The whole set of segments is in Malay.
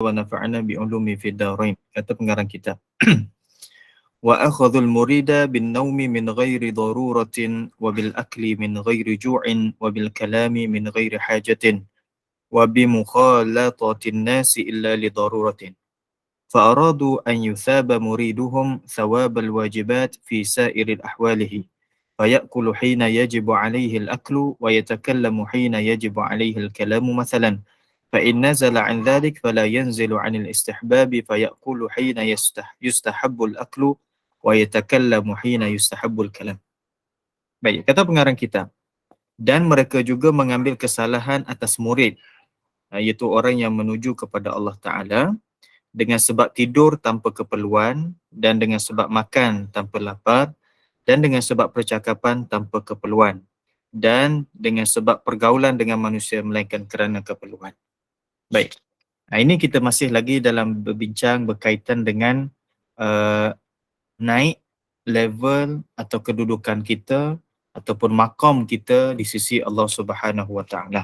wa nafa'ana bi'ulumi fid darain. Kata pengarang kitab. Wa akhadhul murida bin naumi min ghairi daruratin wa bil akli min ghairi ju'in wa bil kalami min ghairi hajatin wa bi mukhalatatin nasi illa li daruratin. فأرادوا أن يثاب مريدهم ثواب الواجبات في سائر أحواله فيأكل حين يجب عليه الأكل ويتكلم حين يجب عليه الكلام مثلا فإن نزل عن ذلك فلا ينزل عن الاستحباب فيأكل حين يستحب الأكل ويتكلم حين يستحب الكلام. Baik, kata pengarang kitab, dan mereka juga mengambil kesalahan atas murid, iaitu orang yang menuju kepada Allah Ta'ala dengan sebab tidur tanpa keperluan dan dengan sebab makan tanpa lapar dan dengan sebab percakapan tanpa keperluan dan dengan sebab pergaulan dengan manusia melainkan kerana keperluan. Baik, ini kita masih lagi dalam berbincang berkaitan dengan naik level atau kedudukan kita ataupun maqam kita di sisi Allah Subhanahu Wa Taala.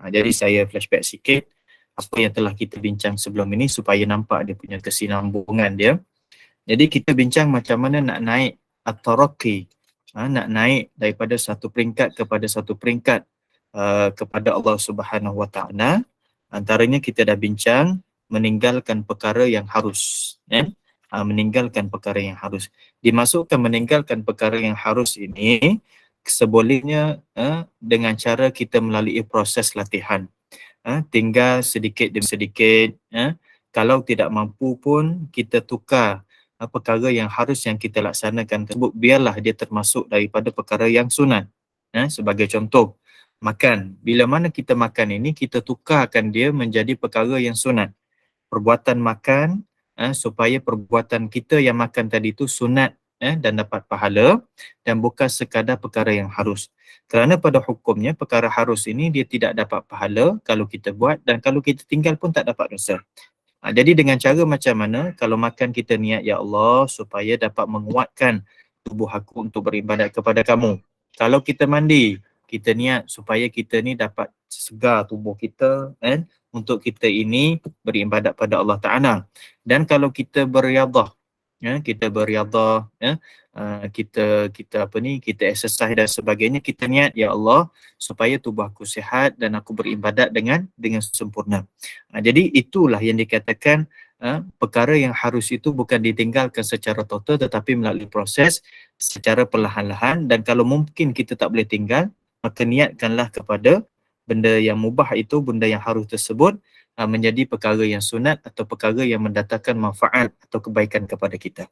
Jadi saya flashback sikit apa yang telah kita bincang sebelum ini supaya nampak dia punya kesinambungan dia. Jadi kita bincang macam mana nak naik at-taraqi, nak naik daripada satu peringkat kepada satu peringkat kepada Allah Subhanahu Wa Taala. Antaranya kita dah bincang meninggalkan perkara yang harus, meninggalkan perkara yang harus. Dimasukkan meninggalkan perkara yang harus ini sebolehnya dengan cara kita melalui proses latihan. Tinggal sedikit demi sedikit. Kalau tidak mampu pun kita tukar perkara yang harus yang kita laksanakan tersebut, biarlah dia termasuk daripada perkara yang sunat. Sebagai contoh, makan. Bila mana kita makan ini, kita tukarkan dia menjadi perkara yang sunat. Perbuatan makan, supaya perbuatan kita yang makan tadi itu sunat dan dapat pahala dan bukan sekadar perkara yang harus. Kerana pada hukumnya perkara harus ini dia tidak dapat pahala kalau kita buat dan kalau kita tinggal pun tak dapat dosa. Jadi dengan cara macam mana kalau makan kita niat, ya Allah, supaya dapat menguatkan tubuh aku untuk beribadat kepada kamu. Kalau kita mandi, kita niat supaya kita ni dapat segar tubuh kita untuk kita ini beribadat pada Allah Ta'ala. Dan kalau kita beriadah, kita beriadah, kita exercise dan sebagainya, kita niat, ya Allah, supaya tubuh aku sihat dan aku beribadat dengan sempurna. Jadi itulah yang dikatakan perkara yang harus itu bukan ditinggalkan secara total tetapi melalui proses secara perlahan-lahan, dan kalau mungkin kita tak boleh tinggal, maka niatkanlah kepada benda yang mubah itu, benda yang harus tersebut menjadi perkara yang sunat atau perkara yang mendatangkan manfaat atau kebaikan kepada kita.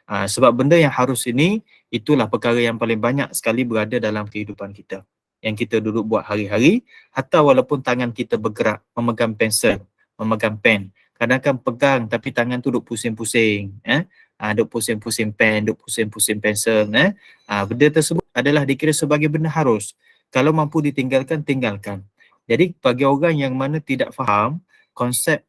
Sebab benda yang harus ini, itulah perkara yang paling banyak sekali berada dalam kehidupan kita, yang kita duduk buat hari-hari. Hatta walaupun tangan kita bergerak, memegang pensel, memegang pen, kadang-kadang pegang tapi tangan tu duk pusing-pusing, duk pusing-pusing pen, duk pusing-pusing pensel. Benda tersebut adalah dikira sebagai benda harus. Kalau mampu ditinggalkan, tinggalkan. Jadi bagi orang yang mana tidak faham konsep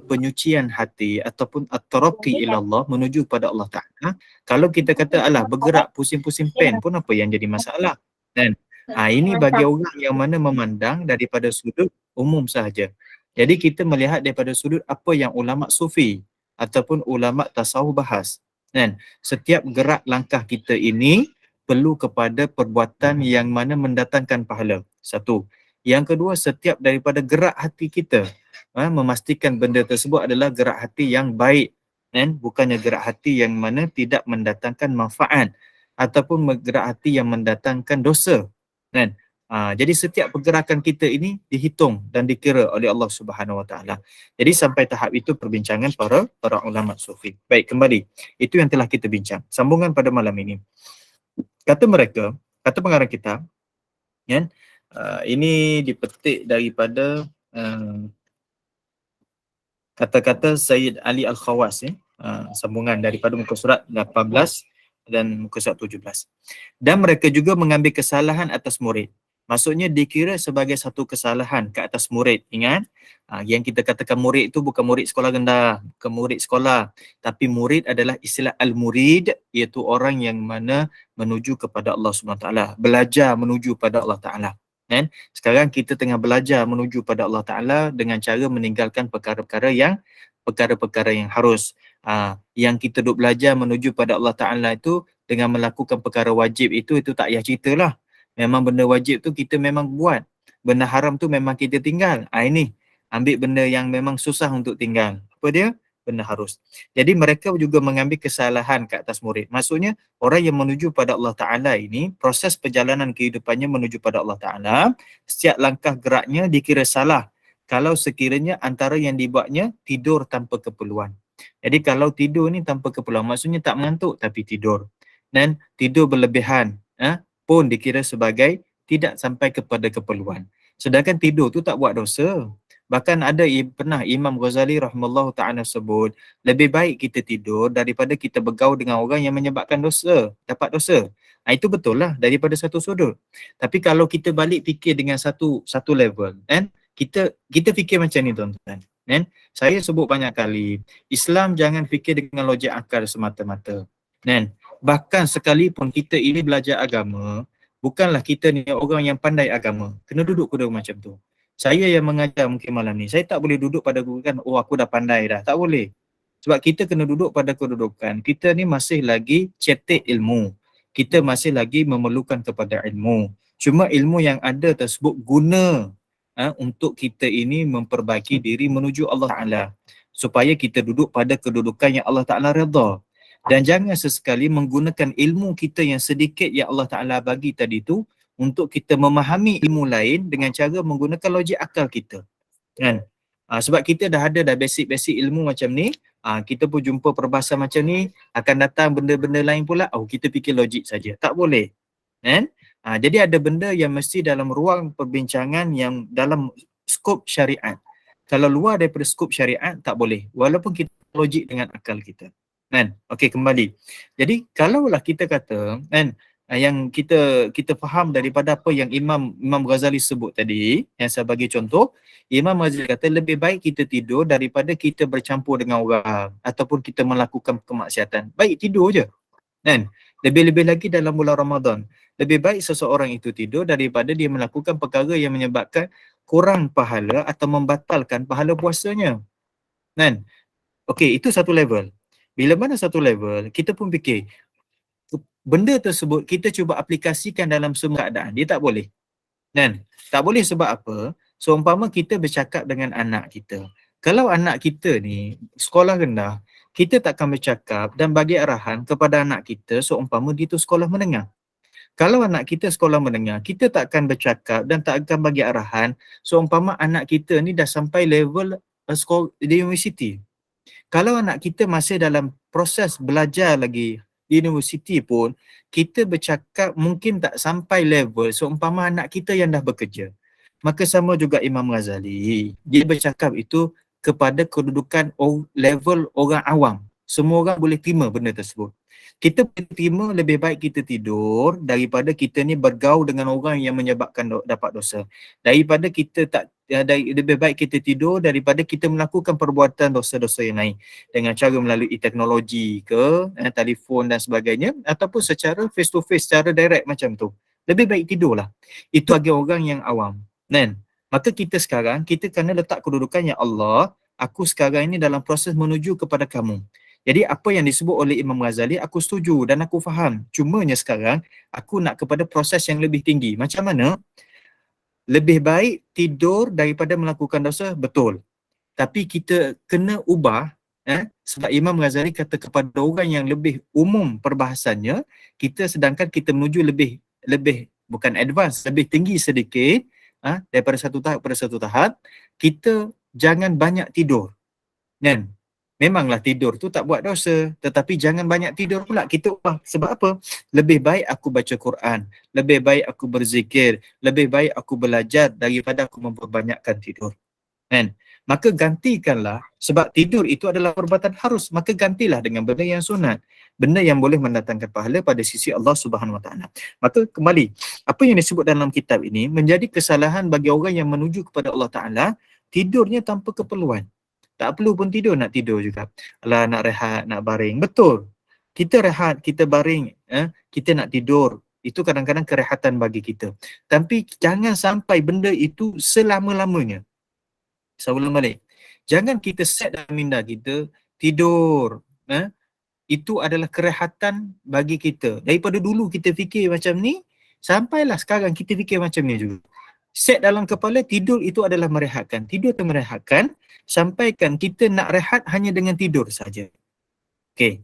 penyucian hati ataupun at-taraqi ila Allah, menuju pada Allah Ta'ala, kalau kita kata alah bergerak pusing-pusing pen pun apa yang jadi masalah, kan? Ini bagi orang yang mana memandang daripada sudut umum sahaja. Jadi kita melihat daripada sudut apa yang ulama sufi ataupun ulama tasawuf bahas, kan? Setiap gerak langkah kita ini perlu kepada perbuatan yang mana mendatangkan pahala. Satu. Yang kedua, setiap daripada gerak hati kita, memastikan benda tersebut adalah gerak hati yang baik, bukannya gerak hati yang mana tidak mendatangkan manfaat ataupun gerak hati yang mendatangkan dosa, kan? Jadi setiap pergerakan kita ini dihitung dan dikira oleh Allah Subhanahu Wa Taala. Jadi sampai tahap itu perbincangan para ulama sufi. Baik, kembali. Itu yang telah kita bincang. Sambungan pada malam ini. Kata mereka, kata pengarang kitab, kan? Ini dipetik daripada kata-kata Sayyid Ali Al-Khawas, sambungan daripada muka surat 18 dan muka surat 17. Dan mereka juga mengambil kesalahan atas murid. Maksudnya dikira sebagai satu kesalahan ke atas murid. Ingat, yang kita katakan murid itu bukan murid sekolah rendah, bukan murid sekolah, tapi murid adalah istilah al-murid, iaitu orang yang mana menuju kepada Allah Subhanahu Wa Taala, belajar menuju pada Allah Taala. Kan? Sekarang kita tengah belajar menuju pada Allah Ta'ala dengan cara meninggalkan perkara-perkara yang harus. Yang kita duk belajar menuju pada Allah Ta'ala itu dengan melakukan perkara wajib itu tak payah ceritalah. Memang benda wajib tu kita memang buat. Benda haram tu memang kita tinggal. Ini ambil benda yang memang susah untuk tinggal. Apa dia? Benda harus. Jadi mereka juga mengambil kesalahan ke atas murid. Maksudnya orang yang menuju pada Allah Ta'ala ini, proses perjalanan kehidupannya menuju pada Allah Ta'ala, setiap langkah geraknya dikira salah kalau sekiranya antara yang dibuatnya tidur tanpa keperluan. Jadi kalau tidur ni tanpa keperluan, maksudnya tak mengantuk tapi tidur. Dan tidur berlebihan pun dikira sebagai tidak sampai kepada keperluan. Sedangkan tidur tu tak buat dosa. Bahkan ada pernah Imam Ghazali rahimahullah ta'ala sebut, lebih baik kita tidur daripada kita bergaul dengan orang yang menyebabkan dosa, dapat dosa. Itu betul lah daripada satu sudut. Tapi kalau kita balik fikir dengan satu level, kan? Kita fikir macam ni tuan-tuan. Kan? Saya sebut banyak kali, Islam jangan fikir dengan logik akal semata-mata. Kan? Bahkan sekalipun kita ini belajar agama, bukanlah kita ni orang yang pandai agama. Kena duduk kuda macam tu. Saya yang mengajar mungkin malam ni, saya tak boleh duduk pada kedudukan, aku dah pandai dah. Tak boleh. Sebab kita kena duduk pada kedudukan, kita ni masih lagi cetek ilmu. Kita masih lagi memerlukan kepada ilmu. Cuma ilmu yang ada tersebut guna untuk kita ini memperbaiki diri menuju Allah Ta'ala. Supaya kita duduk pada kedudukan yang Allah Ta'ala redha. Dan jangan sesekali menggunakan ilmu kita yang sedikit yang Allah Ta'ala bagi tadi tu untuk kita memahami ilmu lain dengan cara menggunakan logik akal kita. Kan? Sebab kita dah ada basic-basic ilmu macam ni, kita pun jumpa perbahasan macam ni, akan datang benda-benda lain pula, kita fikir logik saja. Tak boleh. Kan? Jadi ada benda yang mesti dalam ruang perbincangan yang dalam skop syariat. Kalau luar daripada skop syariat, tak boleh. Walaupun kita logik dengan akal kita. Kan? Okey, kembali. Jadi, kalaulah kita kata, kan, yang kita faham daripada apa yang Imam Ghazali sebut tadi, yang saya bagi contoh, Imam Ghazali kata lebih baik kita tidur daripada kita bercampur dengan orang ataupun kita melakukan kemaksiatan. Baik tidur je. Kan? Lebih-lebih lagi dalam bulan Ramadan. Lebih baik seseorang itu tidur daripada dia melakukan perkara yang menyebabkan kurang pahala atau membatalkan pahala puasanya. Kan? Okey, itu satu level. Bila mana satu level, kita pun fikir, benda tersebut kita cuba aplikasikan dalam semua keadaan. Dia tak boleh. Kan? Tak boleh sebab apa? Seumpama kita bercakap dengan anak kita. Kalau anak kita ni sekolah rendah, kita takkan bercakap dan bagi arahan kepada anak kita seumpama dia tu sekolah menengah. Kalau anak kita sekolah menengah, kita takkan bercakap dan tak akan bagi arahan seumpama anak kita ni dah sampai level sekolah di universiti. Kalau anak kita masih dalam proses belajar lagi di universiti pun, kita bercakap mungkin tak sampai level seumpama anak kita yang dah bekerja. Maka sama juga Imam Ghazali. Dia bercakap itu kepada kedudukan level orang awam. Semua orang boleh terima benda tersebut. Kita boleh terima lebih baik kita tidur daripada kita ni bergaul dengan orang yang menyebabkan dapat dosa. Daripada kita tak lebih baik kita tidur daripada kita melakukan perbuatan dosa-dosa yang lain dengan cara melalui teknologi ke, telefon dan sebagainya, ataupun secara face to face, secara direct macam tu. Lebih baik tidurlah. Itu bagi orang yang awam. Kan? Maka kita sekarang, kita kena letak kedudukan ya Allah, aku sekarang ini dalam proses menuju kepada kamu. Jadi apa yang disebut oleh Imam Ghazali, aku setuju dan aku faham. Cumanya sekarang, aku nak kepada proses yang lebih tinggi. Macam mana? Lebih baik tidur daripada melakukan dosa, betul. Tapi kita kena ubah, sebab Imam Ghazali kata kepada orang yang lebih umum perbahasannya, sedangkan kita menuju lebih bukan advance, lebih tinggi sedikit, daripada satu tahap pada satu tahap, kita jangan banyak tidur. Kan? Memanglah tidur tu tak buat dosa, tetapi jangan banyak tidur pula. Kita ubah. Sebab apa? Lebih baik aku baca Quran, lebih baik aku berzikir, lebih baik aku belajar daripada aku memperbanyakkan tidur. Kan? Maka gantikanlah, sebab tidur itu adalah perbuatan harus, maka gantilah dengan benda yang sunat, benda yang boleh mendatangkan pahala pada sisi Allah Subhanahu Wa Taala. Maka kembali, apa yang disebut dalam kitab ini menjadi kesalahan bagi orang yang menuju kepada Allah Taala, tidurnya tanpa keperluan. Tak perlu pun tidur, nak tidur juga. Alah, nak rehat, nak baring. Betul. Kita rehat, kita baring, kita nak tidur. Itu kadang-kadang kerehatan bagi kita. Tapi jangan sampai benda itu selama-lamanya. Saya ulang balik. Jangan kita set dalam minda kita, tidur. Itu adalah kerehatan bagi kita. Daripada dulu kita fikir macam ni, sampailah sekarang kita fikir macam ni juga. Set dalam kepala, tidur itu adalah merehatkan. Tidur itu merehatkan, sampaikan kita nak rehat hanya dengan tidur saja. Okey.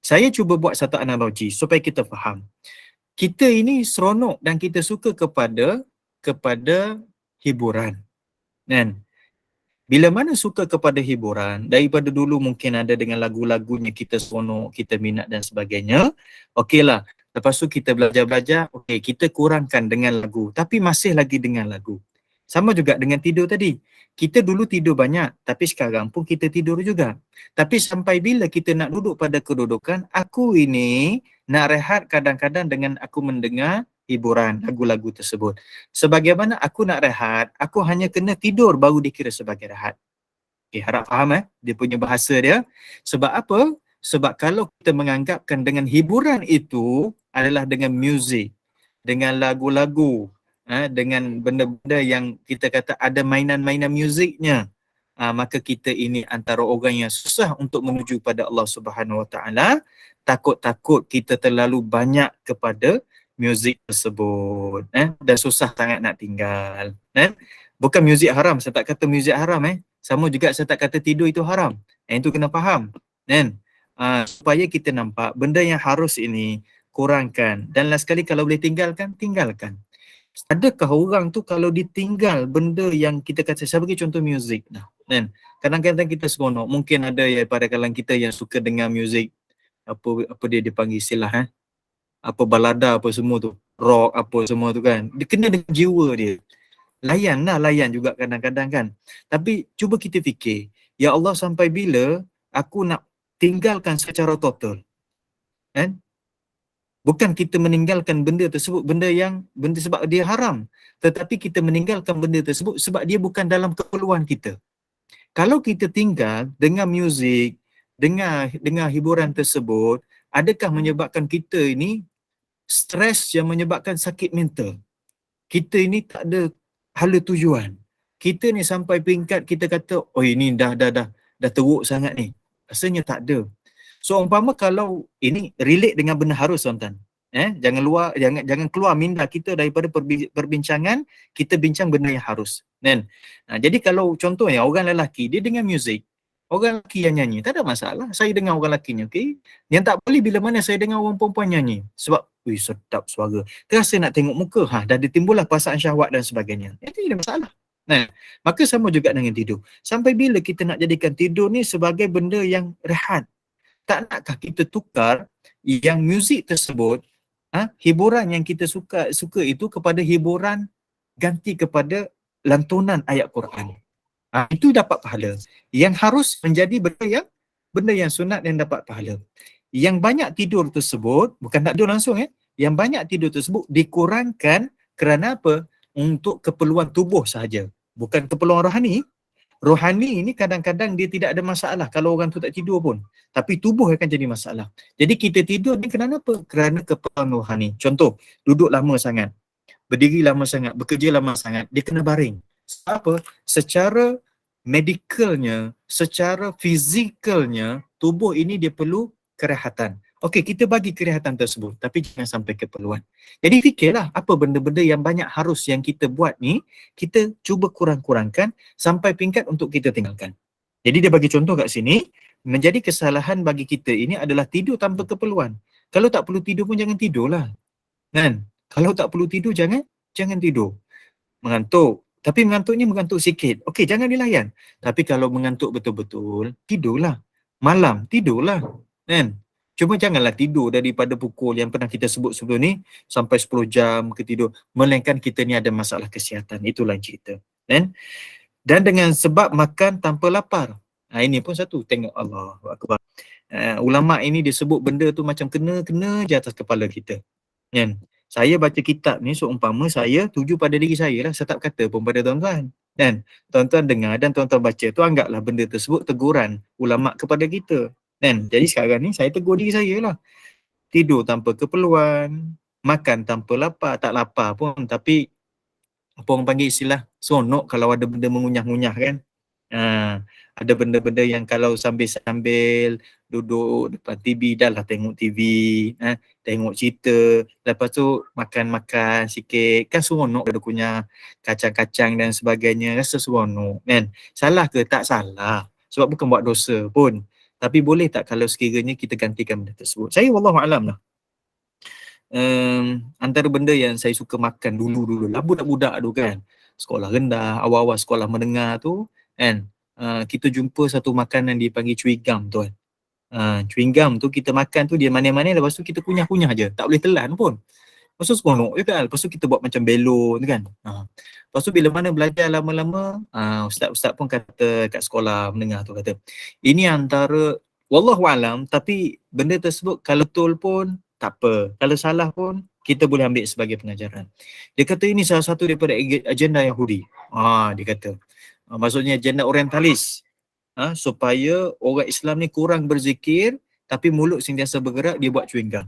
Saya cuba buat satu analogi supaya kita faham. Kita ini seronok dan kita suka kepada hiburan. Kan? Bila mana suka kepada hiburan, daripada dulu mungkin ada dengan lagu-lagunya kita seronok, kita minat dan sebagainya. Okeylah, lepas tu kita belajar-belajar, okey, kita kurangkan dengan lagu, tapi masih lagi dengan lagu. Sama juga dengan tidur tadi. Kita dulu tidur banyak, tapi sekarang pun kita tidur juga. Tapi sampai bila kita nak duduk pada kedudukan, aku ini nak rehat kadang-kadang dengan aku mendengar hiburan, lagu-lagu tersebut. Sebagaimana aku nak rehat, aku hanya kena tidur baru dikira sebagai rehat. Okay, harap faham dia punya bahasa dia. Sebab apa? Sebab kalau kita menganggapkan dengan hiburan itu adalah dengan muzik, dengan lagu-lagu, dengan benda-benda yang kita kata ada mainan-mainan muziknya, maka kita ini antara orang yang susah untuk menuju pada Allah Subhanahu Wa Taala. Takut-takut kita terlalu banyak kepada muzik tersebut, dan susah sangat nak tinggal. Bukan muzik haram, saya tak kata muzik haram. Sama juga saya tak kata tidur itu haram. Itu kena faham. Supaya kita nampak benda yang harus ini kurangkan. Dan last sekali kalau boleh tinggalkan, tinggalkan. Adakah orang tu kalau ditinggal benda yang kita kata, saya bagi contoh muzik. Kadang-kadang kita seronok. Mungkin ada pada kalangan kita yang suka dengar muzik, apa dia dipanggil istilah, apa balada apa semua tu, rock apa semua tu kan, dia kena dengan jiwa dia. Layan juga kadang-kadang kan. Tapi cuba kita fikir, ya Allah sampai bila aku nak tinggalkan secara total, kan? Bukan kita meninggalkan benda tersebut, benda sebab dia haram, tetapi kita meninggalkan benda tersebut sebab dia bukan dalam keperluan kita. Kalau kita tinggal dengan muzik, dengar hiburan tersebut, adakah menyebabkan kita ini stres yang menyebabkan sakit mental? Kita ini tak ada hala tujuan. Kita ni sampai peringkat kita kata, oh ini dah teruk sangat ni. Rasanya tak ada. So umpama kalau ini relate dengan benda harus, tuan-tuan. Jangan keluar minda kita daripada perbincangan, kita bincang benda yang harus. Jadi kalau contohnya orang lelaki dia dengar muzik, orang lelaki yang nyanyi, tak ada masalah. Saya dengar orang lelaki okey. Yang tak boleh bila mana saya dengar orang perempuan nyanyi. Sebab, sedap suara. Terasa nak tengok muka, dah timbullah perasaan syahwat dan sebagainya. Itu tidak masalah. Maka sama juga dengan tidur. Sampai bila kita nak jadikan tidur ni sebagai benda yang rehat? Tak nakkah kita tukar yang muzik tersebut, hiburan yang kita suka itu kepada hiburan ganti kepada lantunan ayat Quran. Itu dapat pahala. Yang harus menjadi benda yang sunat yang dapat pahala. Yang banyak tidur tersebut, bukan tak tidur langsung, yang banyak tidur tersebut dikurangkan kerana apa? Untuk keperluan tubuh sahaja. Bukan keperluan rohani. Rohani ini kadang-kadang dia tidak ada masalah kalau orang tu tak tidur pun. Tapi tubuh akan jadi masalah. Jadi kita tidur ni kerana apa? Kerana keperluan rohani. Contoh, duduk lama sangat, berdiri lama sangat, bekerja lama sangat, dia kena baring. Sebab apa? Secara medikalnya, secara fizikalnya, tubuh ini dia perlu kerehatan. Okey, kita bagi kerehatan tersebut, tapi jangan sampai keperluan. Jadi fikirlah apa benda-benda yang banyak harus yang kita buat ni, kita cuba kurang-kurangkan sampai peringkat untuk kita tinggalkan. Jadi dia bagi contoh kat sini, menjadi kesalahan bagi kita ini adalah tidur tanpa keperluan. Kalau tak perlu tidur pun jangan tidurlah. Kan? Kalau tak perlu tidur jangan tidur. Mengantuk, tapi mengantuknya mengantuk sikit. Okey, jangan dilayan. Tapi kalau mengantuk betul-betul, tidurlah. Malam, tidurlah. Kan? Cuma janganlah tidur daripada pukul yang pernah kita sebut sebelum ni sampai 10 jam ke tidur. Melainkan kita ni ada masalah kesihatan. Itulah cerita. Kan? Dan dengan sebab makan tanpa lapar. Ini pun satu. Tengok Allah Akbar. Ulama' ini dia sebut benda tu macam kena je atas kepala kita. Kan? Saya baca kitab ni seumpama saya tuju pada diri saya lah. Saya tak kata pun pada tuan-tuan. Dan tuan-tuan dengar dan tuan-tuan baca tu anggaplah benda tersebut teguran ulama' kepada kita. Jadi sekarang ni saya tegur diri saya lah. Tidur tanpa keperluan, makan tanpa lapar, tak lapar pun, tapi apa orang panggil istilah, seronok kalau ada benda mengunyah-ngunyah kan. Ha, ada benda-benda yang kalau sambil-sambil duduk depan TV, dah lah tengok TV, tengok cerita, lepas tu makan-makan sikit, kan seronok ada kunyah kacang-kacang dan sebagainya, rasa seronok kan. Salah ke? Tak salah. Sebab bukan buat dosa pun. Tapi boleh tak kalau sekiranya kita gantikan benda tersebut? Saya wallahualam lah. Antara benda yang saya suka makan dulu-dulu lah budak-budak tu kan, sekolah rendah, awal-awal sekolah menengah tu kan, kita jumpa satu makanan dipanggil chewing gum tu kan. Chewing gum tu kita makan tu dia manis-manis, lepas tu kita kunyah-kunyah je, tak boleh telan pun. Lepas tu seronok je kan, lepas tu kita buat macam belon tu kan. Lepas tu bila mana belajar lama-lama, ustaz-ustaz pun kata kat sekolah menengah tu kata, ini antara wallahualam, tapi benda tersebut kalau betul pun tak apa, kalau salah pun kita boleh ambil sebagai pengajaran. Dia kata ini salah satu daripada agenda Yahudi. Dia kata maksudnya agenda orientalis, supaya orang Islam ni kurang berzikir tapi mulut sentiasa bergerak, dia buat chewing gum.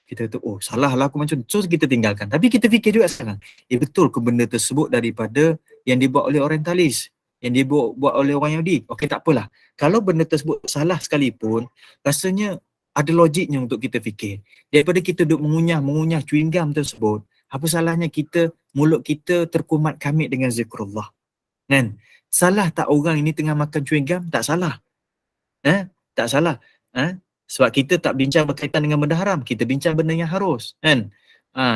Kita kata, oh salah lah aku macam tu. So kita tinggalkan. Tapi kita fikir juga sekarang, betul ke benda tersebut daripada yang dibuat oleh orientalis, yang dibuat oleh orang Yahudi? Okey, tak apalah. Kalau benda tersebut salah sekalipun, rasanya ada logiknya untuk kita fikir. Daripada kita duduk mengunyah chewing gum tersebut, apa salahnya kita, mulut kita terkumat kamit dengan zikrullah. Kan? Salah tak orang ini tengah makan chewing gum? Tak salah. Tak salah. Sebab kita tak bincang berkaitan dengan benda haram, kita bincang benda yang harus, kan?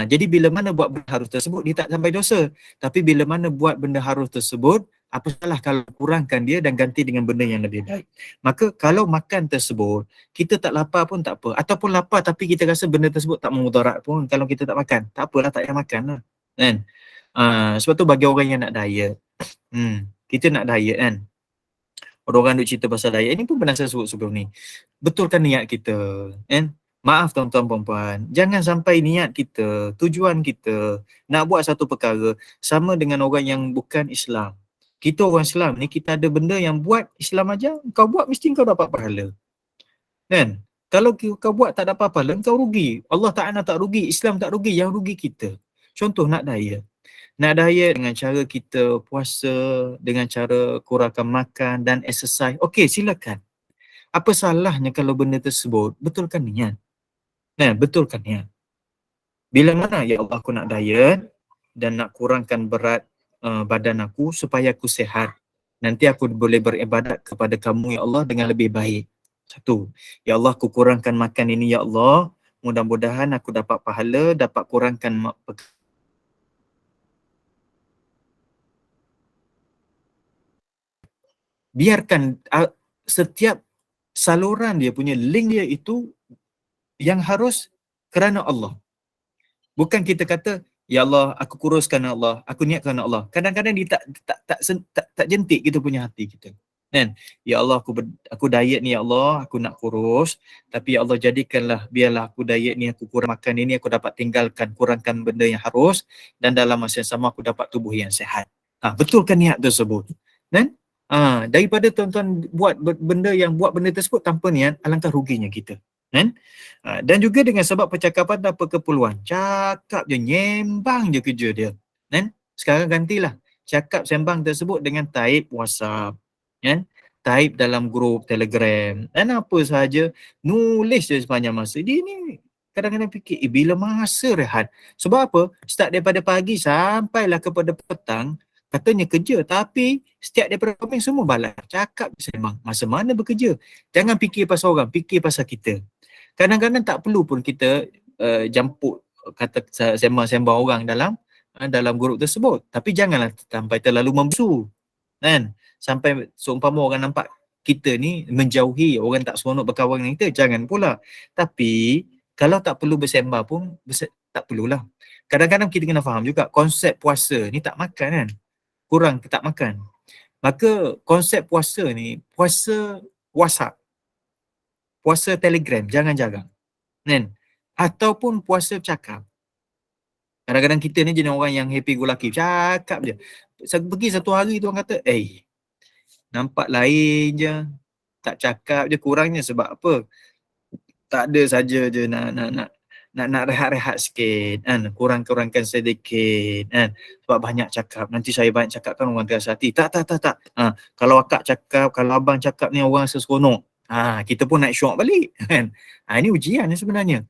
Jadi bila mana buat benda harus tersebut, dia tak sampai dosa. Tapi bila mana buat benda harus tersebut, apa salah kalau kurangkan dia dan ganti dengan benda yang lebih baik. Maka kalau makan tersebut, kita tak lapar pun tak apa. Ataupun lapar tapi kita rasa benda tersebut tak memudarat pun, kalau kita tak makan, tak apalah, tak payah makan lah. Kan? Sebab tu bagi orang yang nak diet, kita nak diet kan, orang duk cerita pasal diet, ini pun pernah saya sebut sebelum ni. Betulkan niat kita, kan? Maaf tuan-tuan puan-puan, jangan sampai niat kita, tujuan kita nak buat satu perkara sama dengan orang yang bukan Islam. Kita orang Islam ni, kita ada benda yang buat Islam aja, kau buat mesti kau dapat pahala. Kan? Kalau kau buat tak dapat pahala, kau rugi. Allah Ta'ala tak rugi, Islam tak rugi, yang rugi kita. Contoh nak diet. Nak diet dengan cara kita puasa, dengan cara kurangkan makan dan exercise. Okey, silakan. Apa salahnya kalau benda tersebut betulkan niat? Betulkan niat. Bila mana ya Allah aku nak diet dan nak kurangkan berat badan aku supaya aku sihat. Nanti aku boleh beribadat kepada kamu ya Allah dengan lebih baik. Satu, ya Allah aku kurangkan makan ini ya Allah. Mudah-mudahan aku dapat pahala, dapat kurangkan biarkan setiap saluran dia punya link dia itu yang harus kerana Allah. Bukan kita kata, ya Allah, aku kuruskan Allah, aku niat kerana Allah. Kadang-kadang dia tak jentik kita punya hati kita. Kan? Ya Allah, aku diet ni ya Allah, aku nak kurus, tapi ya Allah jadikanlah, biarlah aku diet ni, aku kurang makan ini, aku dapat tinggalkan, kurangkan benda yang harus, dan dalam masa yang sama aku dapat tubuh yang sihat. Betulkan niat tersebut. Kan? Daripada tuan-tuan buat benda yang buat benda tersebut tanpa niat, alangkah ruginya kita. Kan? Dan juga dengan sebab percakapan tanpa keperluan, cakap je, nyembang je kerja dia. Kan? Sekarang gantilah cakap sembang tersebut dengan type WhatsApp, kan? Type dalam grup Telegram, dan apa sahaja, nulis je sepanjang masa. Dia ni kadang-kadang fikir, bila masa rehat? Sebab apa? Start daripada pagi sampailah kepada petang, katanya kerja, tapi setiap daripada komen semua balas, cakap sembang. Masa mana bekerja? Jangan fikir pasal orang, fikir pasal kita. Kadang-kadang tak perlu pun kita jampuk kata sembang-sembang orang dalam grup tersebut. Tapi janganlah sampai terlalu membisu. Kan? Sampai seumpama orang nampak kita ni menjauhi, orang tak seronok berkawan dengan kita, jangan pula. Tapi kalau tak perlu bersembang pun tak perlulah. Kadang-kadang kita kena faham juga konsep puasa ni tak makan kan. Kurang tak makan. Maka konsep puasa ni, puasa WhatsApp, puasa Telegram, jangan jarang. Kan? Ataupun puasa cakap. Kadang-kadang kita ni jenis orang yang happy go lucky, cakap je. Pergi satu hari tu orang kata, nampak lain je, tak cakap je, kurangnya sebab apa? Tak ada saja je nak nak rehat-rehat sikit kan, kurang-kurangkan sedikit kan, sebab banyak cakap nanti saya banyak cakap kan orang terasa hati. Tak. Kalau akak cakap, kalau abang cakap ni orang rasa seronok, kita pun naik syok balik kan. Ini ujian ni sebenarnya.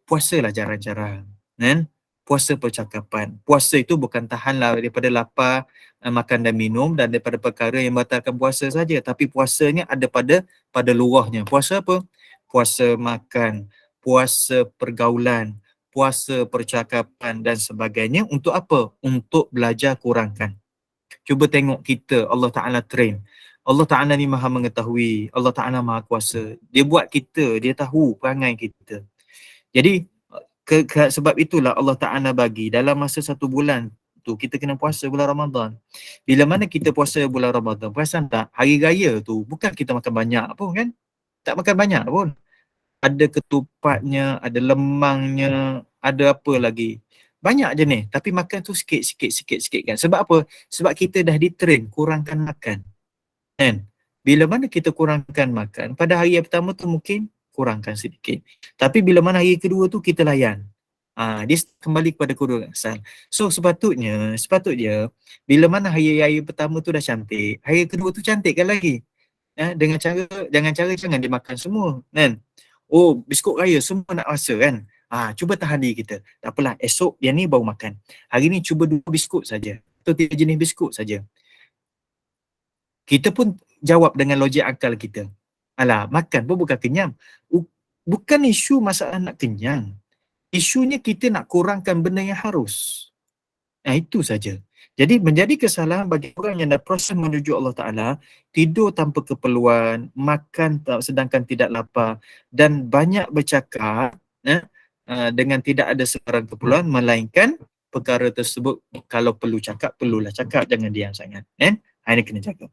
Puasalah jarang-jarang kan, puasa percakapan. Puasa itu bukan tahanlah daripada lapar, makan dan minum, dan daripada perkara yang batalkan puasa saja, tapi puasanya ada pada luahnya. Puasa apa? Puasa makan, puasa pergaulan, puasa percakapan dan sebagainya. Untuk apa? Untuk belajar kurangkan. Cuba tengok kita, Allah Ta'ala train. Allah Ta'ala ni maha mengetahui, Allah Ta'ala maha kuasa. Dia buat kita, dia tahu perangai kita. Jadi sebab itulah Allah Ta'ala bagi dalam masa 1 bulan tu kita kena puasa bulan Ramadan. Bila mana kita puasa bulan Ramadan, perasan tak, hari raya tu bukan kita makan banyak pun kan, tak makan banyak pun. Ada ketupatnya, ada lemangnya, ada apa lagi, banyak jenis, tapi makan tu sikit kan. Sebab apa? Sebab kita dah ditrain kurangkan makan kan. Bila mana kita kurangkan makan, pada hari yang pertama tu mungkin kurangkan sedikit, tapi bila mana hari kedua tu kita layan, dia kembali kepada kodrat asal. So sepatutnya bila mana hari pertama tu dah cantik, hari kedua tu cantikkan lagi. Dengan cara, jangan dimakan semua kan. Oh, biskut raya semua nak rasa kan. Cuba tahan diri kita. Tak apalah, esok yang ni baru makan. Hari ni cuba 2 biskut saja atau 3 jenis biskut saja. Kita pun jawab dengan logik akal kita. Alah, makan pun bukan kenyang. Bukan isu masalah nak kenyang. Isunya kita nak kurangkan benda yang harus. Itu saja. Jadi menjadi kesalahan bagi orang yang dah proses menuju Allah Ta'ala, tidur tanpa keperluan, makan sedangkan tidak lapar, dan banyak bercakap dengan tidak ada sebarang keperluan, melainkan perkara tersebut kalau perlu cakap, perlulah cakap, jangan diam sangat. Ini kena jaga.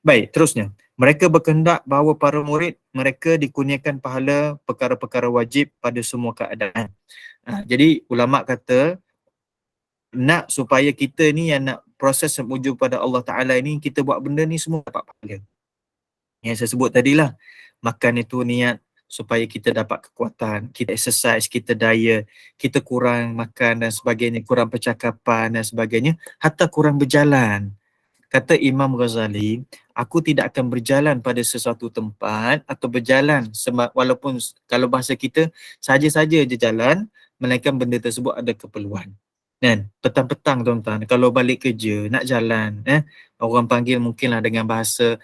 Baik, terusnya. Mereka berkehendak bahawa para murid mereka dikurniakan pahala perkara-perkara wajib pada semua keadaan. Jadi ulama kata, nak supaya kita ni yang nak proses menuju pada Allah Ta'ala ni, kita buat benda ni semua dapat pahala. Yang saya sebut tadilah, makan itu niat supaya kita dapat kekuatan, kita exercise, kita diet, kita kurang makan dan sebagainya, kurang percakapan dan sebagainya, hatta kurang berjalan. Kata Imam Ghazali, aku tidak akan berjalan pada sesuatu tempat atau berjalan walaupun kalau bahasa kita saja-saja je jalan, melainkan benda tersebut ada keperluan. Kan? Petang-petang tuan-tuan, kalau balik kerja nak jalan, orang panggil mungkinlah dengan bahasa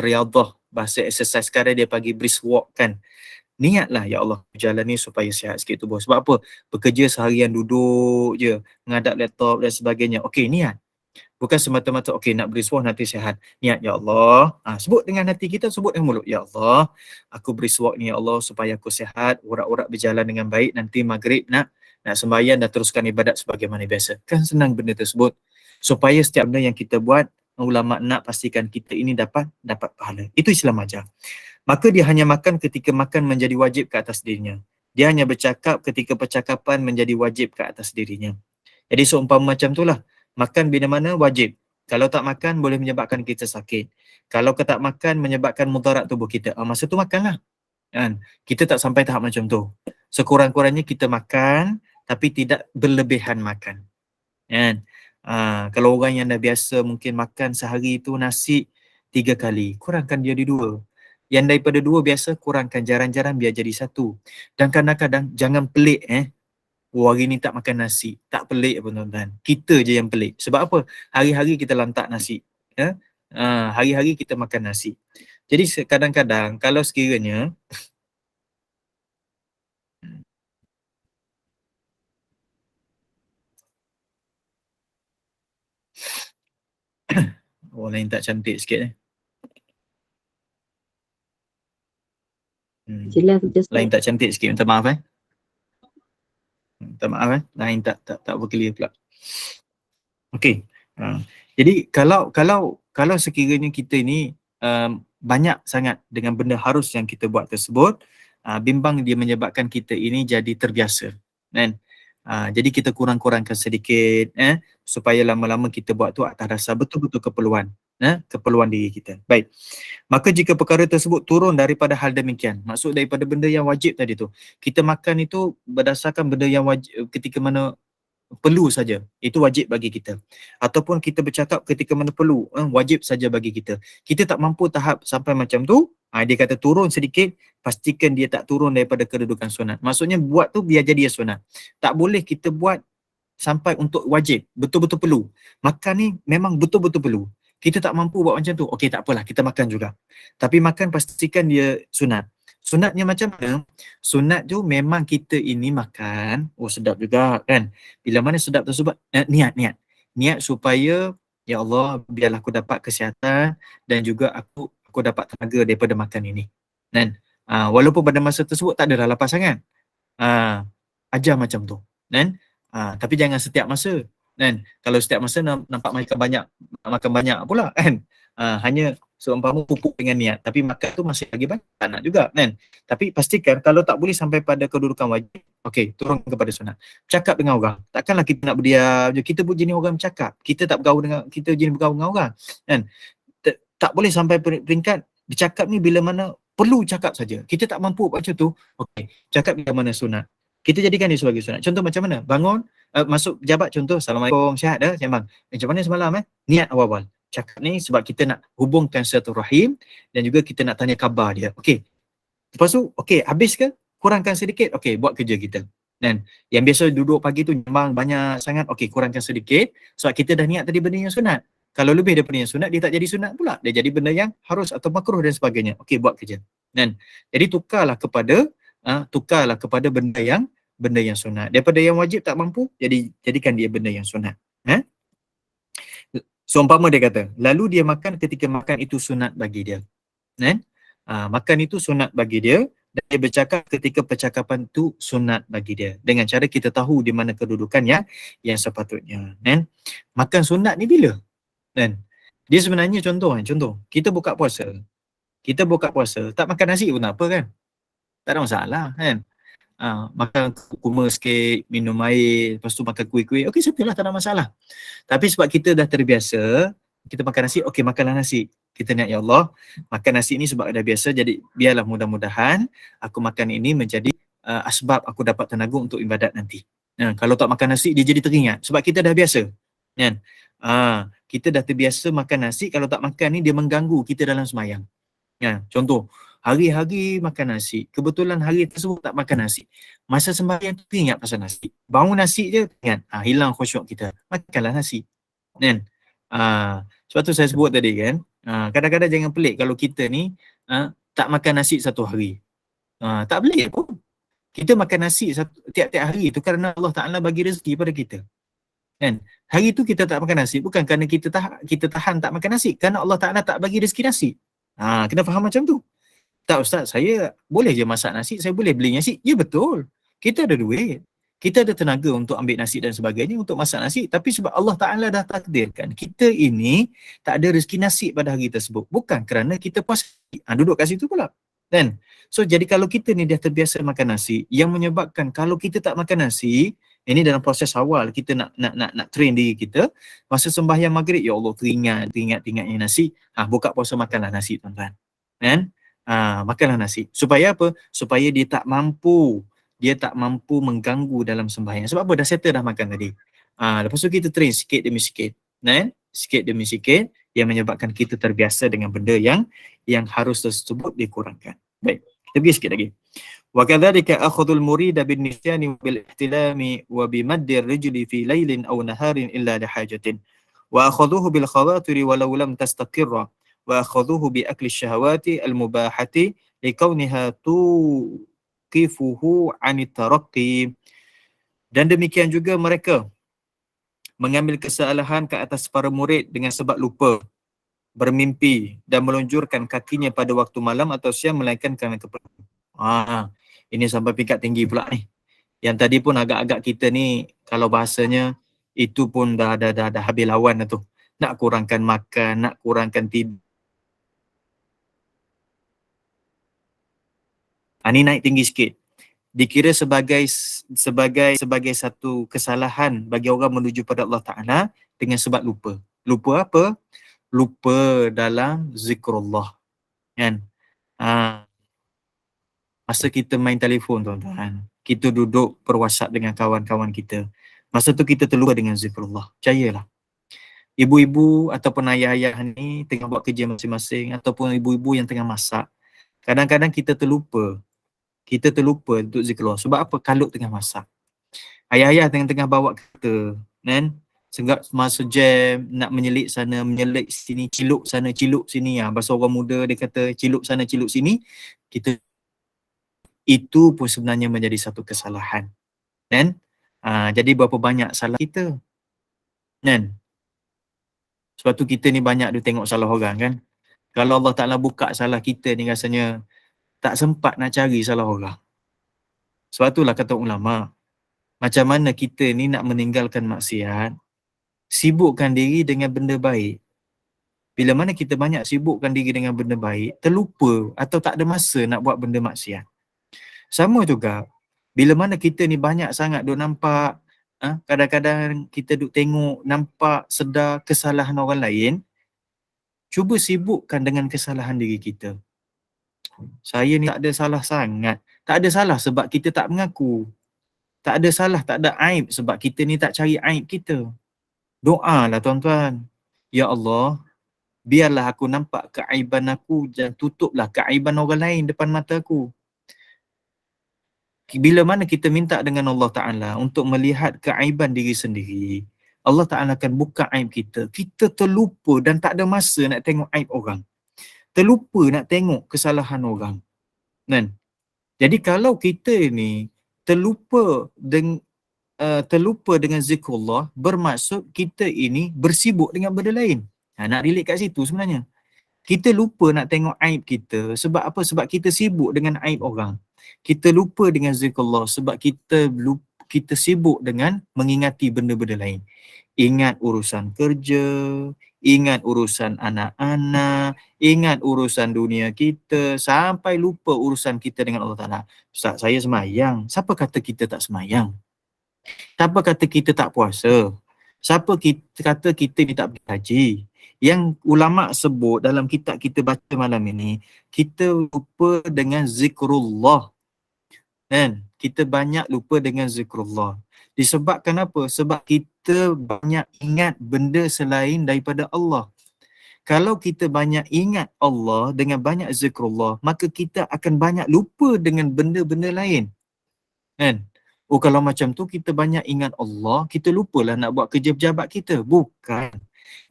riyadhah, bahasa exercise sekarang dia panggil brisk walk kan. Niatlah, ya Allah, berjalan ni supaya sihat sikit tubuh. Sebab apa? Bekerja seharian duduk je, menghadap laptop dan sebagainya. Okey, niat. Bukan semata-mata okey nak beriswah nanti sihat. Niat, ya Allah. Sebut dengan hati kita, sebut dengan mulut. Ya Allah, aku beriswah ni ya Allah supaya aku sihat, urat-urat berjalan dengan baik, nanti maghrib nak sembahyang dan teruskan ibadat sebagaimana biasa. Kan senang benda tersebut. Supaya setiap benda yang kita buat, ulama nak pastikan kita ini dapat pahala. Itu Islam ajar. Maka dia hanya makan ketika makan menjadi wajib ke atas dirinya. Dia hanya bercakap ketika percakapan menjadi wajib ke atas dirinya. Jadi seumpama macam itulah. Makan bila mana wajib. Kalau tak makan boleh menyebabkan kita sakit. Kalau tak makan menyebabkan mudarat tubuh kita. Masa tu makanlah. Kan? Kita tak sampai tahap macam tu. Sekurang-kurangnya kita makan tapi tidak berlebihan makan. Kan? Kalau orang yang dah biasa mungkin makan sehari tu nasi 3 kali, kurangkan dia di 2. Yang daripada 2 biasa kurangkan jarang-jarang biar jadi 1. Dan kadang-kadang jangan pelik hari ni tak makan nasi. Tak pelik pun tuan-tuan. Kita je yang pelik. Sebab apa? Hari-hari kita lantak nasi. Hari-hari kita makan nasi. Jadi kadang-kadang kalau sekiranya lain tak cantik sikit lain tak cantik sikit, minta maaf minta maaf lain tak berclear pula. Okey. Jadi kalau sekiranya kita ni banyak sangat dengan benda harus yang kita buat tersebut, bimbang dia menyebabkan kita ini jadi terbiasa kan. Jadi kita kurang-kurangkan sedikit supaya lama-lama kita buat tu atas dasar betul-betul keperluan. keperluan diri kita. Baik. Maka jika perkara tersebut turun daripada hal demikian, maksud daripada benda yang wajib tadi tu, kita makan itu berdasarkan benda yang wajib ketika mana perlu saja, itu wajib bagi kita. Ataupun kita bercakap ketika mana perlu, wajib saja bagi kita. Kita tak mampu tahap sampai macam tu, dia kata turun sedikit, pastikan dia tak turun daripada kedudukan sunat. Maksudnya buat tu biar jadi sunat. Tak boleh kita buat sampai untuk wajib, betul-betul perlu. Makan ni memang betul-betul perlu. Kita tak mampu buat macam tu, okey tak apalah, kita makan juga. Tapi makan pastikan dia sunat. Sunatnya macam mana? Sunat tu memang kita ini makan, sedap juga kan. Bila mana sedap tersebut, niat. Niat supaya, ya Allah, biarlah aku dapat kesihatan dan juga aku dapat tenaga daripada makan ini. Kan? Walaupun pada masa tersebut tak ada lapar sangat. Ajar macam tu. Kan? Tapi jangan setiap masa. Kan? Kalau setiap masa nampak makan banyak pula kan. Hanya seumpama pupuk dengan niat, tapi makan tu masih lagi banyak, tak nak juga kan. Tapi pastikan kalau tak boleh sampai pada kedudukan wajib, okey, turun kepada sunat. Cakap dengan orang. Takkanlah kita nak berdiam je. Kita pun jenis orang bercakap. Kita tak bergaul dengan, kita jenis bergaul dengan orang kan. Tak boleh sampai peringkat bercakap ni bila mana perlu cakap saja. Kita tak mampu buat macam tu, okey, cakap bila mana sunat. Kita jadikan dia sebagai sunat. Contoh macam mana? Bangun, masuk pejabat, contoh, Assalamualaikum, sihat dah, sembang. Macam mana semalam Niat awal-awal. Cakap ni sebab kita nak hubungkan silaturahim dan juga kita nak tanya khabar dia. Okey. Lepas tu, okey, habis ke? Kurangkan sedikit. Okey, buat kerja kita. Dan yang biasa duduk pagi tu nyembang banyak sangat, okey, kurangkan sedikit sebab kita dah niat tadi benda yang sunat. Kalau lebih daripada yang sunat, dia tak jadi sunat pula. Dia jadi benda yang harus atau makruh dan sebagainya. Okey, buat kerja. Dan jadi tukarlah kepada benda yang sunat. Daripada yang wajib tak mampu, jadikan dia benda yang sunat. Seumpama dia kata, lalu dia makan ketika makan itu sunat bagi dia. Makan itu sunat bagi dia dan dia bercakap ketika percakapan itu sunat bagi dia. Dengan cara kita tahu di mana kedudukan yang sepatutnya. Makan sunat ni bila? Dia sebenarnya contoh, kita buka puasa. Tak makan nasi pun tak apa kan? Tak ada masalah kan? Makan kurma sikit, minum air, lepas tu makan kuih-kuih, okey settlelah, tak ada masalah. Tapi sebab kita dah terbiasa, kita makan nasi, okey makanlah nasi. Kita niat, ya Allah, makan nasi ni sebab dah biasa, jadi biarlah mudah-mudahan aku makan ini menjadi asbab aku dapat tenaga untuk ibadat nanti. Kalau tak makan nasi, dia jadi teringat sebab kita dah biasa. Kan? Kita dah terbiasa makan nasi, kalau tak makan ni dia mengganggu kita dalam semayang. Contoh, hari-hari makan nasi, kebetulan hari tersebut tak makan nasi, masa sembahyang tu ingat pasal nasi, bangun nasi je ingat, hilang khusyuk kita, makanlah nasi kan. Sebab tu saya sebut tadi kan, kadang-kadang jangan pelik kalau kita ni tak makan nasi satu hari. Tak pelik pun, kita makan nasi tiap-tiap hari tu kerana Allah Ta'ala bagi rezeki pada kita kan. Hari tu kita tak makan nasi bukan kerana kita tahan tak makan nasi, kerana Allah Ta'ala tak bagi rezeki nasi. Kena faham macam tu. Tak Ustaz, saya boleh je masak nasi, saya boleh beli nasi. Ya betul. Kita ada duit. Kita ada tenaga untuk ambil nasi dan sebagainya, untuk masak nasi. Tapi sebab Allah Ta'ala dah takdirkan, kita ini tak ada rezeki nasi pada hari tersebut. Bukan kerana kita puas duduk kat situ pula. Kan? So, jadi kalau kita ni dah terbiasa makan nasi, yang menyebabkan kalau kita tak makan nasi, ini dalam proses awal kita nak train diri kita, masa sembahyang maghrib, ya Allah, teringat-teringatnya nasi, buka puasa makanlah nasi tuan-tuan. Kan? Makanlah nasi. Supaya apa? Supaya dia tak mampu mengganggu dalam sembahyang. Sebab apa? Dah settle dah makan tadi. Lepas tu kita train sikit demi sikit. Sikit demi sikit yang menyebabkan kita terbiasa dengan benda yang harus tersebut dikurangkan. Baik, kita pergi sikit lagi. Wa kadzalika akhadhul murida bin nisyani bil ihtilami wa bi maddi ar-rijli fi lailin aw naharin illa li hajatin. Wa akhadhuhu bil khawatiri walau lam tastaqirra. Wa akhadhuhu bi akli syahawati al-mubahati likauniha tuqifuhu 'ani taraqqi. Dan demikian juga mereka mengambil kesalahan ke atas para murid dengan sebab lupa, bermimpi dan melunjurkan kakinya pada waktu malam atau siang melainkan kerana keperluan. Ini sampai tingkat tinggi pula ni. Yang tadi pun agak-agak kita ni kalau bahasanya itu pun dah habis lawan dah tu. Nak kurangkan makan, nak kurangkan tidur. Ini naik tinggi sikit. Dikira sebagai satu kesalahan bagi orang menuju pada Allah Ta'ala dengan sebab lupa. Lupa apa? lupa dalam zikrullah, kan? Masa kita main telefon, tuan-tuan, kita duduk berwhatsapp dengan kawan-kawan kita, masa tu kita terlupa dengan zikrullah. Percayalah, ibu-ibu ataupun ayah-ayah ni tengah buat kerja masing-masing, ataupun ibu-ibu yang tengah masak, kadang-kadang kita terlupa untuk zikrullah. Sebab apa? Kalut tengah masak. Ayah-ayah tengah-tengah bawa kereta, kan? Senggak masa jam, nak menyelit sana, menyelit sini, ciluk sana, ciluk sini. Bahasa orang muda dia kata ciluk sana, ciluk sini. Kita, itu pun sebenarnya menjadi satu kesalahan. Kan? Jadi berapa banyak salah kita. Kan? Sebab tu kita ni banyak dia tengok salah orang, kan? Kalau Allah Ta'ala buka salah kita ni, rasanya tak sempat nak cari salah orang. Sebab itulah kata ulama, macam mana kita ni nak meninggalkan maksiat, sibukkan diri dengan benda baik. Bila mana kita banyak sibukkan diri dengan benda baik, terlupa atau tak ada masa nak buat benda maksiat. Sama juga, bila mana kita ni banyak sangat duk nampak, kadang-kadang kita duk tengok, nampak, sedar kesalahan orang lain, cuba sibukkan dengan kesalahan diri kita. Saya ni tak ada salah sangat. Tak ada salah sebab kita tak mengaku. Tak ada salah, tak ada aib sebab kita ni tak cari aib kita. Doalah tuan-tuan. Ya Allah, biarlah aku nampak keaiban aku dan tutuplah keaiban orang lain depan mata aku. Bila mana kita minta dengan Allah Ta'ala untuk melihat keaiban diri sendiri, Allah Ta'ala akan buka aib kita. Kita terlupa dan tak ada masa nak tengok aib orang. Terlupa nak tengok kesalahan orang. Kan? Jadi kalau kita ni terlupa dengan zikrullah, bermaksud kita ini bersibuk dengan benda lain. Nak relate kat situ sebenarnya. Kita lupa nak tengok aib kita. Sebab apa? Sebab kita sibuk dengan aib orang. Kita lupa dengan zikrullah sebab kita sibuk dengan mengingati benda-benda lain. Ingat urusan kerja, ingat urusan anak-anak, ingat urusan dunia kita, sampai lupa urusan kita dengan Allah Ta'ala. Ustaz, saya semayang. Siapa kata kita tak semayang? Siapa kata kita tak puasa? Siapa kata kita ni tak pergi haji? Yang ulama sebut dalam kitab kita baca malam ini, kita lupa dengan zikrullah. Kan? Kita banyak lupa dengan zikrullah. Disebabkan apa? Sebab kita banyak ingat benda selain daripada Allah. Kalau kita banyak ingat Allah dengan banyak zikrullah, maka kita akan banyak lupa dengan benda-benda lain. Kan? Oh, kalau macam tu kita banyak ingat Allah, kita lupalah nak buat kerja pejabat kita. Bukan.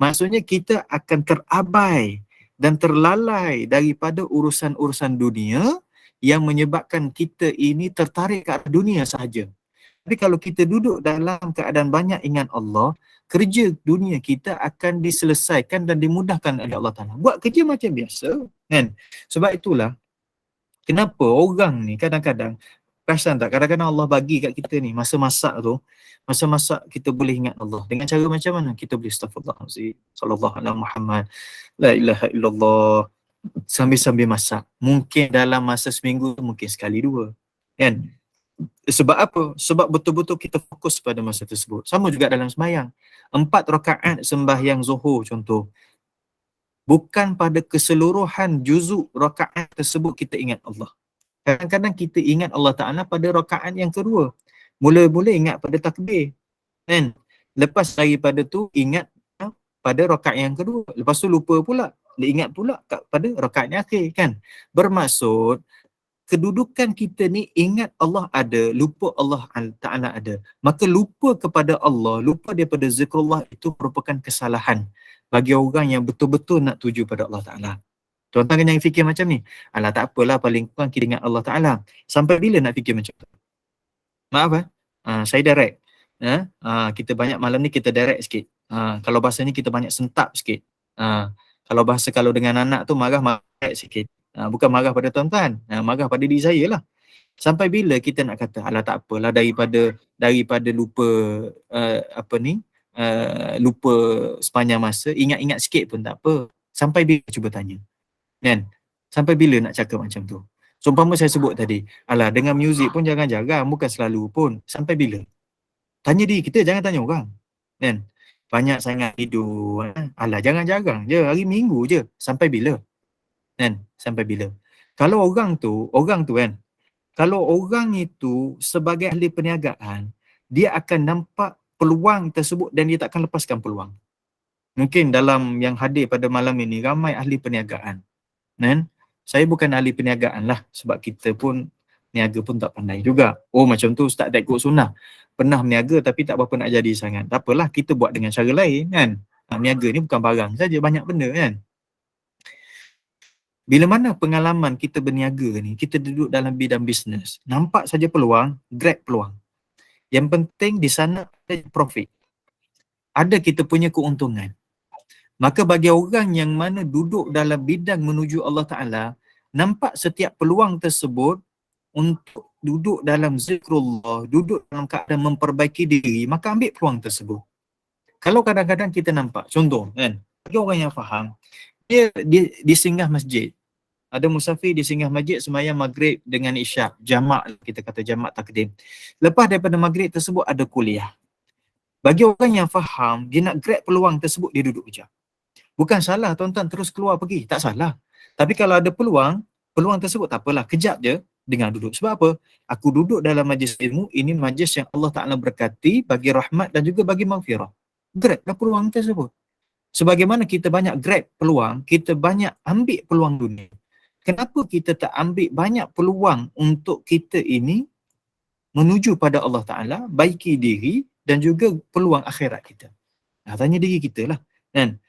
Maksudnya kita akan terabai dan terlalai daripada urusan-urusan dunia yang menyebabkan kita ini tertarik ke arah dunia sahaja. Tapi kalau kita duduk dalam keadaan banyak ingat Allah, kerja dunia kita akan diselesaikan dan dimudahkan oleh Allah Ta'ala. Buat kerja macam biasa. Kan? Sebab itulah, kenapa orang ni kadang-kadang, perasan tak, kadang-kadang Allah bagi kat kita ni, masa masak tu, masa masak kita boleh ingat Allah. Dengan cara macam mana? Kita boleh astaghfirullahalazim, sallallahu alaihi Muhammad, la ilaha illallah, sambil-sambil masak. Mungkin dalam masa seminggu, mungkin sekali dua. Kan? Sebab apa? Sebab betul-betul kita fokus pada masa tersebut. Sama juga dalam sembahyang. 4 rakaat sembahyang Zuhur contoh. Bukan pada keseluruhan juzuk rakaat tersebut kita ingat Allah. Kadang-kadang kita ingat Allah Ta'ala pada rakaat yang kedua. Mula-mula ingat pada takbir. Kan? Lepas daripada tu ingat pada rakaat yang kedua. Lepas tu lupa pula. Ingat pula pada rakaat yang akhir. Kan? Bermaksud, kedudukan kita ni ingat Allah ada, lupa Allah Ta'ala ada. Maka lupa kepada Allah, lupa daripada zikrullah itu merupakan kesalahan bagi orang yang betul-betul nak tuju pada Allah Ta'ala. Tuan-tuan jangan fikir macam ni. Alah, tak apalah, paling kurang kita ingat Allah Ta'ala. Sampai bila nak fikir macam tu? Maaf saya direct. Kita banyak malam ni kita direct sikit. Kalau bahasa ni kita banyak sentap sikit. Kalau dengan anak tu marah sikit. Bukan marah pada tuan-tuan, marah pada diri saya lah. Sampai bila kita nak kata, alah tak apalah, daripada lupa lupa sepanjang masa, ingat-ingat sikit pun tak apa. Sampai bila, cuba tanya. Kan? Sampai bila nak cakap macam tu? So, umpama saya sebut tadi, alah dengan muzik pun jangan jarang, bukan selalu pun. Sampai bila? Tanya diri kita, jangan tanya orang. Kan? banyak sangat tidur. Alah, jangan jarang je, hari Minggu je. Sampai bila? Kan? Sampai bila? Kalau orang tu kan, kalau orang itu sebagai ahli perniagaan, dia akan nampak peluang tersebut dan dia takkan lepaskan peluang. Mungkin dalam yang hadir pada malam ini, ramai ahli perniagaan. Kan? Saya bukan ahli perniagaan lah, sebab kita pun niaga pun tak pandai juga. Oh, macam tu Ustaz tak ikut sunnah. Pernah berniaga tapi tak berapa nak jadi sangat. Tak apalah, kita buat dengan cara lain kan. Niaga ni bukan barang saja, banyak benda kan. Bila mana pengalaman kita berniaga ni, kita duduk dalam bidang bisnes, nampak saja peluang, grab peluang. Yang penting di sana ada profit. Ada kita punya keuntungan. Maka bagi orang yang mana duduk dalam bidang menuju Allah Ta'ala, nampak setiap peluang tersebut untuk duduk dalam zikrullah, duduk dalam keadaan memperbaiki diri, maka ambil peluang tersebut. Kalau kadang-kadang kita nampak, contoh kan, bagi orang yang faham, dia singgah masjid. Ada musafir dia singgah masjid sembahyang maghrib dengan isyak, jamak, kita kata jamak takdim. Lepas daripada maghrib tersebut ada kuliah. Bagi orang yang faham, dia nak grab peluang tersebut, dia duduk kejap. Bukan salah tuan-tuan terus keluar pergi, tak salah. Tapi kalau ada peluang tersebut tak apalah, kejap je dengar duduk. Sebab apa? Aku duduk dalam majlis ilmu, ini majlis yang Allah Ta'ala berkati bagi rahmat dan juga bagi maghfirah. Grablah peluang tersebut. Sebagaimana kita banyak grab peluang, kita banyak ambil peluang dunia. Kenapa kita tak ambil banyak peluang untuk kita ini menuju pada Allah Ta'ala, baiki diri dan juga peluang akhirat kita? Tanya diri kita lah. Kan?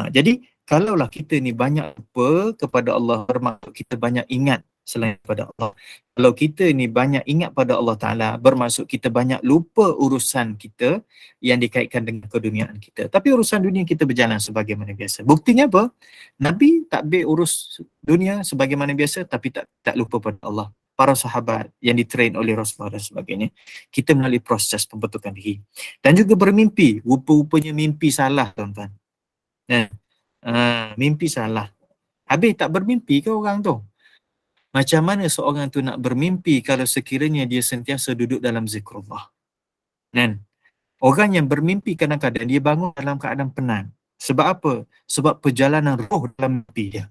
Jadi, kalaulah kita ni banyak lupa kepada Allah, bermaksud kita banyak ingat selain pada Allah. Kalau kita ni banyak ingat pada Allah Ta'ala, bermaksud kita banyak lupa urusan kita yang dikaitkan dengan keduniaan kita. Tapi urusan dunia kita berjalan sebagaimana biasa. Buktinya apa? Nabi tak ambil urus dunia sebagaimana biasa, tapi tak lupa pada Allah. Para sahabat yang ditrain oleh Rasulullah dan sebagainya. Kita melalui proses pembentukan diri. Dan juga bermimpi. Rupa-rupanya mimpi salah, tuan-tuan. Mimpi salah. Habis tak bermimpi ke orang tu? Macam mana seorang tu nak bermimpi kalau sekiranya dia sentiasa duduk dalam zikrullah? Kan? Orang yang bermimpi kadang-kadang dia bangun dalam keadaan penat. Sebab apa? Sebab perjalanan roh dalam mimpi dia.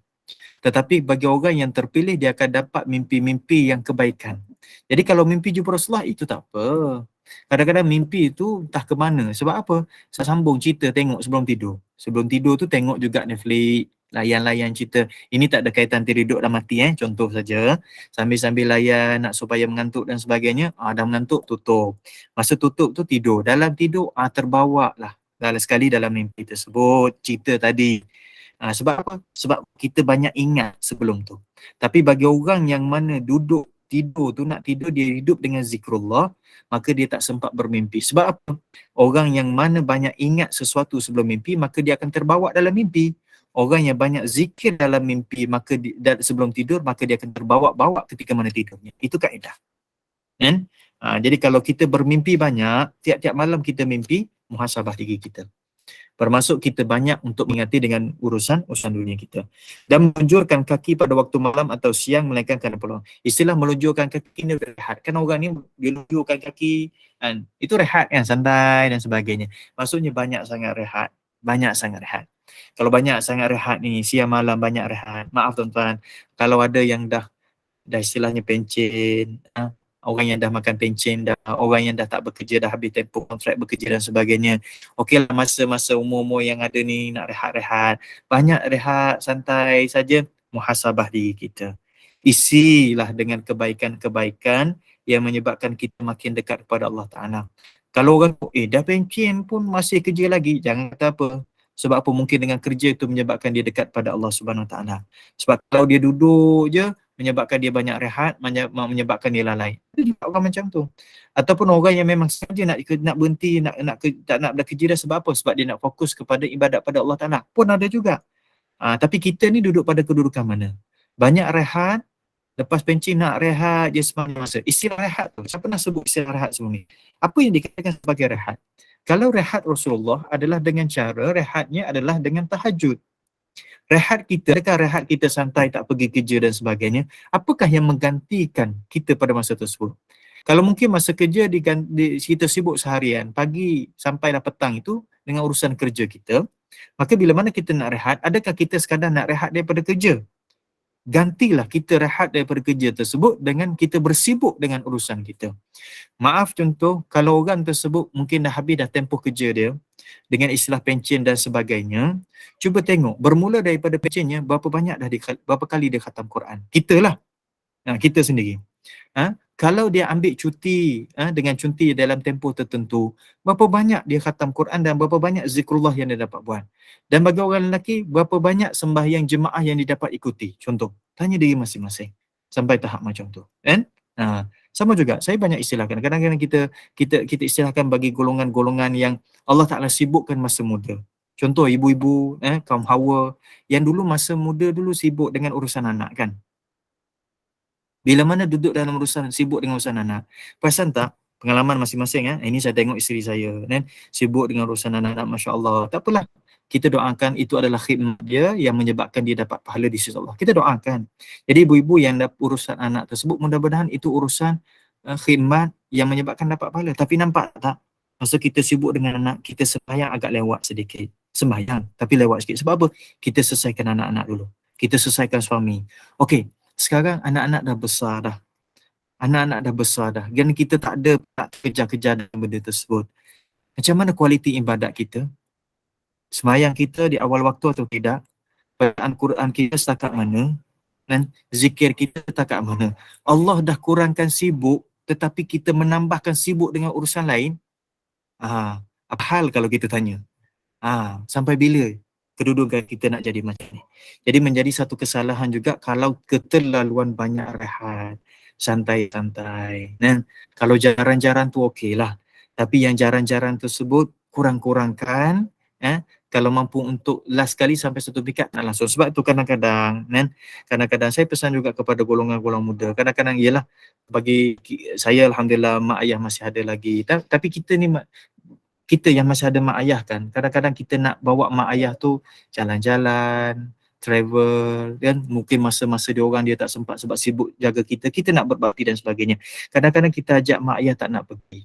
Tetapi bagi orang yang terpilih, dia akan dapat mimpi-mimpi yang kebaikan. Jadi kalau mimpi jumpa Rasulullah, itu tak apa. Kadang-kadang mimpi itu entah ke mana. Sebab apa? Saya sambung cerita tengok sebelum tidur. Sebelum tidur tu tengok juga Netflix, layan-layan cerita. Ini tak ada kaitan tidur dan mati contoh saja. Sambil-sambil layan nak supaya mengantuk dan sebagainya. Dah mengantuk, tutup. Masa tutup tu tidur. Dalam tidur terbawa lah. Sekali dalam mimpi tersebut, cerita tadi. Sebab apa? Sebab kita banyak ingat sebelum tu. Tapi bagi orang yang mana duduk tidur tu, nak tidur dia hidup dengan zikrullah, maka dia tak sempat bermimpi. Sebab apa? Orang yang mana banyak ingat sesuatu sebelum mimpi, maka dia akan terbawa dalam mimpi. Orang yang banyak zikir dalam mimpi, maka sebelum tidur, maka dia akan terbawa-bawa ketika mana tidurnya. Itu kaedah. Kan? Jadi kalau kita bermimpi banyak, tiap-tiap malam kita mimpi, muhasabah diri kita. Termasuk kita banyak untuk mengingati dengan urusan dunia kita. Dan melunjurkan kaki pada waktu malam atau siang melainkan kerana peluang. Istilah melunjurkan kaki ni rehat. Kan orang ni dia lunjurkan kaki, kan? Itu rehat kan, santai dan sebagainya. Maksudnya banyak sangat rehat. Banyak sangat rehat. Kalau banyak sangat rehat ni, siang malam banyak rehat. Maaf tuan-tuan, kalau ada yang dah istilahnya pencen, orang yang dah makan pencen, orang yang dah tak bekerja, dah habis tempoh kontrak bekerja dan sebagainya. Okeylah, masa-masa umur-umur yang ada ni nak rehat-rehat, banyak rehat, santai saja, muhasabah diri kita. Isilah dengan kebaikan-kebaikan yang menyebabkan kita makin dekat kepada Allah Ta'ala. Kalau orang dah pencen pun masih kerja lagi, jangan kata apa. Sebab apa? Mungkin dengan kerja itu menyebabkan dia dekat pada Allah Subhanahu Wa Ta'ala. Sebab kalau dia duduk je, menyebabkan dia banyak rehat, menyebabkan dia lalai. Ada orang macam tu. Ataupun orang yang memang saja nak berhenti, tak nak bekerja dah. Sebab apa? Sebab dia nak fokus kepada ibadat pada Allah Ta'ala. Pun ada juga. Tapi kita ni duduk pada kedudukan mana? Banyak rehat, lepas pencen nak rehat je semasa masa. Istilah rehat tu, siapa pernah sebut istilah rehat sebelum ni? Apa yang dikatakan sebagai rehat? Kalau rehat Rasulullah adalah dengan cara, rehatnya adalah dengan tahajud. Rehat kita, adakah rehat kita santai tak pergi kerja dan sebagainya? Apakah yang menggantikan kita pada masa tersebut? Kalau mungkin masa kerja kita sibuk seharian, pagi sampailah petang itu, dengan urusan kerja kita, maka bila mana kita nak rehat, adakah kita sekadar nak rehat daripada kerja? Gantilah kita rehat daripada kerja tersebut dengan kita bersibuk dengan urusan kita. Maaf contoh, kalau orang tersebut mungkin dah habis dah tempoh kerja dia dengan istilah pencen dan sebagainya, cuba tengok bermula daripada pencennya berapa kali dia khatam Quran. Kita lah. Kita sendiri. Kalau dia ambil cuti dengan cuti dalam tempoh tertentu, berapa banyak dia khatam Quran dan berapa banyak zikrullah yang dia dapat buat. Dan bagi orang lelaki, berapa banyak sembahyang jemaah yang dia dapat ikuti. Contoh, tanya diri masing-masing sampai tahap macam tu. Kan? Sama juga, saya banyak istilahkan. Kadang-kadang kita istilahkan bagi golongan-golongan yang Allah Ta'ala sibukkan masa muda. Contoh ibu-ibu, kaum Hawa yang dulu masa muda dulu sibuk dengan urusan anak kan. Bila mana duduk dalam urusan, sibuk dengan urusan anak, perasan tak pengalaman masing-masing ini saya tengok isteri saya kan, sibuk dengan urusan anak-anak, masya-Allah. Tak apalah. Kita doakan itu adalah khidmat dia yang menyebabkan dia dapat pahala di sisi Allah. Kita doakan. Jadi ibu-ibu yang dapat urusan anak tersebut, mudah-mudahan itu urusan khidmat yang menyebabkan dapat pahala. Tapi nampak tak? Masa kita sibuk dengan anak, kita sembahyang agak lewat sedikit. Sembahyang, tapi lewat sikit. Sebab apa? Kita selesaikan anak-anak dulu. Kita selesaikan suami. Okey, sekarang anak-anak dah besar dah. Anak-anak dah besar dah. Dan kita tak kejar-kejar dalam benda tersebut. Macam mana kualiti ibadat kita? Sembahyang kita di awal waktu atau tidak? Bacaan Quran kita setakat mana? Dan zikir kita setakat mana? Allah dah kurangkan sibuk, tetapi kita menambahkan sibuk dengan urusan lain. Apa hal kalau kita tanya? Sampai bila kedudukan kita nak jadi macam ni? Jadi menjadi satu kesalahan juga kalau keterlaluan banyak rehat, santai-santai. Kalau jarang-jarang tu okeylah. Tapi yang jarang-jarang tersebut kurang-kurangkan. Kalau mampu untuk last kali sampai satu pikat tak langsung. Sebab tu kadang-kadang saya pesan juga kepada golongan-golongan muda. Kadang-kadang ialah bagi saya alhamdulillah mak ayah masih ada lagi. Tapi kita yang masih ada mak ayah kan, kadang-kadang kita nak bawa mak ayah tu jalan-jalan, travel, kan mungkin masa-masa dia tak sempat sebab sibuk jaga kita nak berbakti dan sebagainya. Kadang-kadang kita ajak mak ayah tak nak pergi.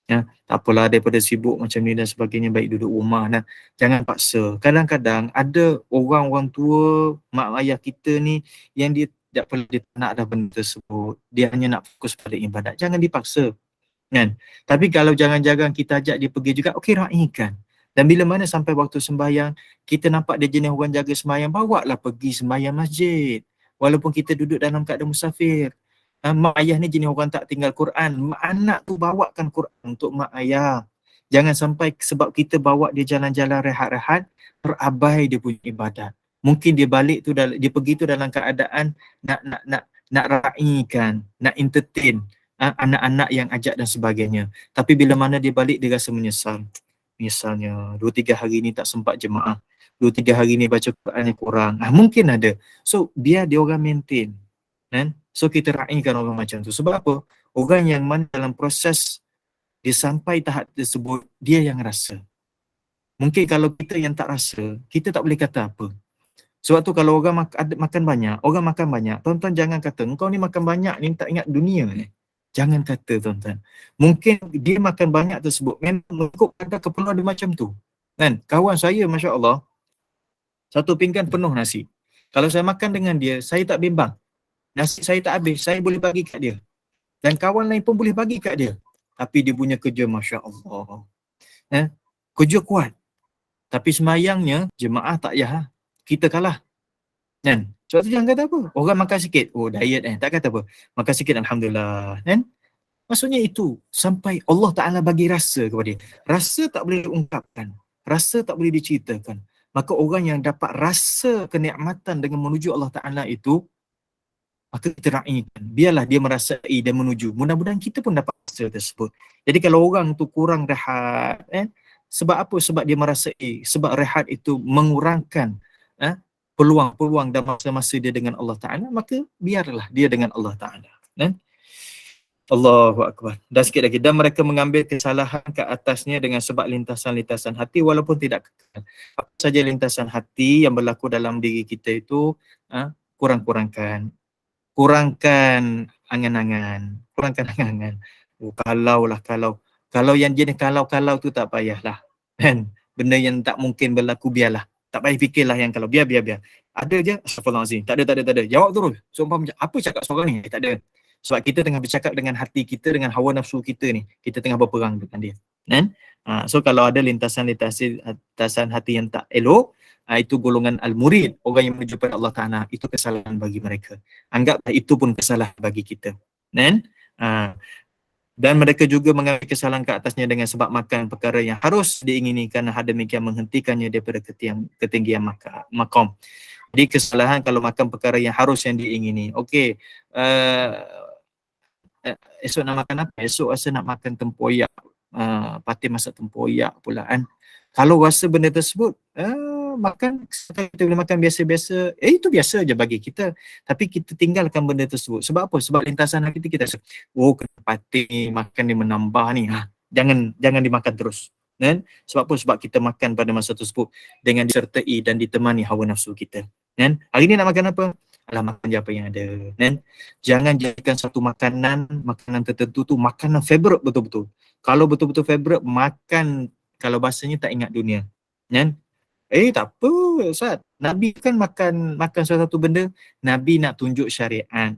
Tak apalah daripada sibuk macam ni dan sebagainya, baik duduk rumah dan jangan paksa. Kadang-kadang ada orang-orang tua, mak ayah kita ni yang dia tak perlu, dia tak nak ada benda tersebut. Dia hanya nak fokus pada ibadat. Jangan dipaksa. Kan? Tapi kalau jangan-jangan kita ajak dia pergi juga, okey, raikan. Dan bila mana sampai waktu sembahyang, kita nampak dia jenis orang jaga sembahyang, bawalah pergi sembahyang masjid. Walaupun kita duduk dalam keadaan musafir. Mak ayah ni jenis orang tak tinggal Quran. Anak tu bawakan Quran untuk mak ayah. Jangan sampai sebab kita bawa dia jalan-jalan rehat-rehat, terabai dia punya ibadat. Mungkin dia balik tu, dia pergi tu dalam keadaan nak raikan, nak entertain anak-anak yang ajak dan sebagainya. Tapi bila mana dia balik, dia rasa menyesal. Misalnya 2-3 hari ni tak sempat jemaah, 2-3 hari ni baca Quran yang kurang. Mungkin ada. So biar dia orang maintain. Kan? So kita raikan orang macam tu. Sebab apa? Orang yang mana dalam proses dia sampai tahap tersebut, dia yang rasa. Mungkin kalau kita yang tak rasa, kita tak boleh kata apa. Sebab tu kalau orang makan banyak, tuan-tuan jangan kata, engkau ni makan banyak ni tak ingat dunia ni. Jangan kata tuan-tuan. Mungkin dia makan banyak tersebut memang mengikut kadar keperluan dia macam tu. Kan? Kawan saya masya-Allah, satu pinggan penuh nasi. Kalau saya makan dengan dia, saya tak bimbang. Nasi saya tak habis, saya boleh bagi kat dia. Dan kawan lain pun boleh bagi kat dia. Tapi dia punya kerja masya-Allah. Kerja kuat. Tapi semayangnya jemaah tak payah. Kita kalah. Kan? Sebab tu jangan kata apa. Orang makan sikit, diet tak kata apa. Makan sikit alhamdulillah. Kan? Maksudnya itu sampai Allah Ta'ala bagi rasa kepada dia. Rasa tak boleh diungkapkan. Rasa tak boleh diceritakan. Maka orang yang dapat rasa kenikmatan dengan menuju Allah Ta'ala itu, maka kita raikan. Biarlah dia merasai dan menuju. Mudah-mudahan kita pun dapat rasa tersebut. Jadi kalau orang tu kurang rehat, sebab apa? Sebab dia merasai. Sebab rehat itu mengurangkan peluang-peluang dan masa-masa dia dengan Allah Ta'ala, maka biarlah dia dengan Allah Ta'ala. Allahu Akbar. Dan sikit lagi. Dan mereka mengambil kesalahan ke atasnya dengan sebab lintasan-lintasan hati walaupun tidak kekal. Apa saja lintasan hati yang berlaku dalam diri kita itu, kurang-kurangkan. Kurangkan angan-angan. Kurangkan angan-angan. Kalau yang jenis kalau tu tak payahlah. Kan? benda yang tak mungkin berlaku, biarlah. Tak payah fikirlah yang kalau biar. Ada je, astagfirullahalazim. Tak ada. Jawab terus. Seumpama apa cakap seorang ni? Tak ada. Sebab kita tengah bercakap dengan hati kita, dengan hawa nafsu kita ni. Kita tengah berperang dengan dia. Kan? So kalau ada lintasan hati yang tak elok, itu golongan al-murid, orang yang menuju pada Allah Ta'ala, itu kesalahan bagi mereka. Anggaplah itu pun kesalahan bagi kita. Kan? Dan mereka juga mengambil kesalahan ke atasnya dengan sebab makan perkara yang harus diingini, kerana hal demikian menghentikannya daripada ketinggian maqam. Jadi kesalahan kalau makan perkara yang harus yang diingini. Okey, esok nak makan apa? Esok rasa nak makan tempoyak, pati masak tempoyak pula kan. Kalau rasa benda tersebut, makan, kita boleh makan biasa-biasa, itu biasa je bagi kita. Tapi kita tinggalkan benda tersebut. Sebab apa? Sebab lintasan hati kita rasa, kena pati ni, makan ni menambah ni. Jangan dimakan terus. Kan? Sebab apa? Sebab kita makan pada masa tersebut dengan disertai dan ditemani hawa nafsu kita. Kan? Hari ni nak makan apa? Alah, makan je apa yang ada. Kan? Jangan jadikan satu makanan tertentu tu makanan favourite betul-betul. Kalau betul-betul favourite, makan, kalau bahasanya tak ingat dunia. Kan? Tak apa Ustaz. Nabi kan makan salah satu benda, Nabi nak tunjuk syariat.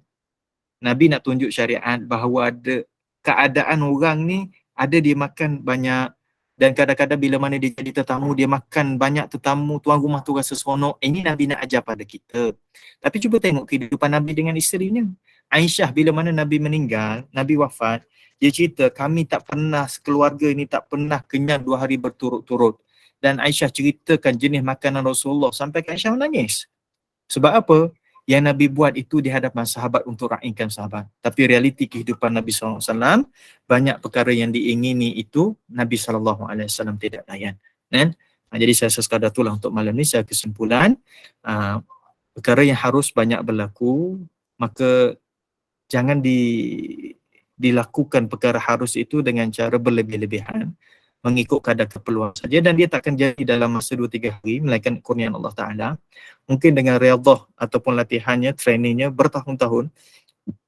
Nabi nak tunjuk syariat bahawa ada keadaan orang ni, ada dia makan banyak, dan kadang-kadang bila mana dia jadi tetamu, dia makan banyak tetamu, tuan rumah tu rasa seronok. Ini Nabi nak ajar pada kita. Tapi cuba tengok kehidupan Nabi dengan isterinya. Aisyah, bila mana Nabi meninggal, Nabi wafat, dia cerita, kami tak pernah, sekeluarga ini tak pernah kenyang 2 hari berturut-turut. Dan Aisyah ceritakan jenis makanan Rasulullah sampai Aisyah menangis. Sebab apa? Yang Nabi buat itu di hadapan sahabat untuk raihkan sahabat. Tapi realiti kehidupan Nabi SAW, banyak perkara yang diingini itu Nabi SAW tidak layan. Kan? Jadi saya sekadar itulah untuk malam ni. Saya kesimpulan, perkara yang harus banyak berlaku, maka jangan dilakukan perkara harus itu dengan cara berlebih-lebihan, mengikut kadar keperluan saja, dan dia takkan jadi dalam masa 2-3 hari, melainkan kurniaan Allah Ta'ala. Mungkin dengan riyadhah ataupun latihannya, trainingnya bertahun-tahun,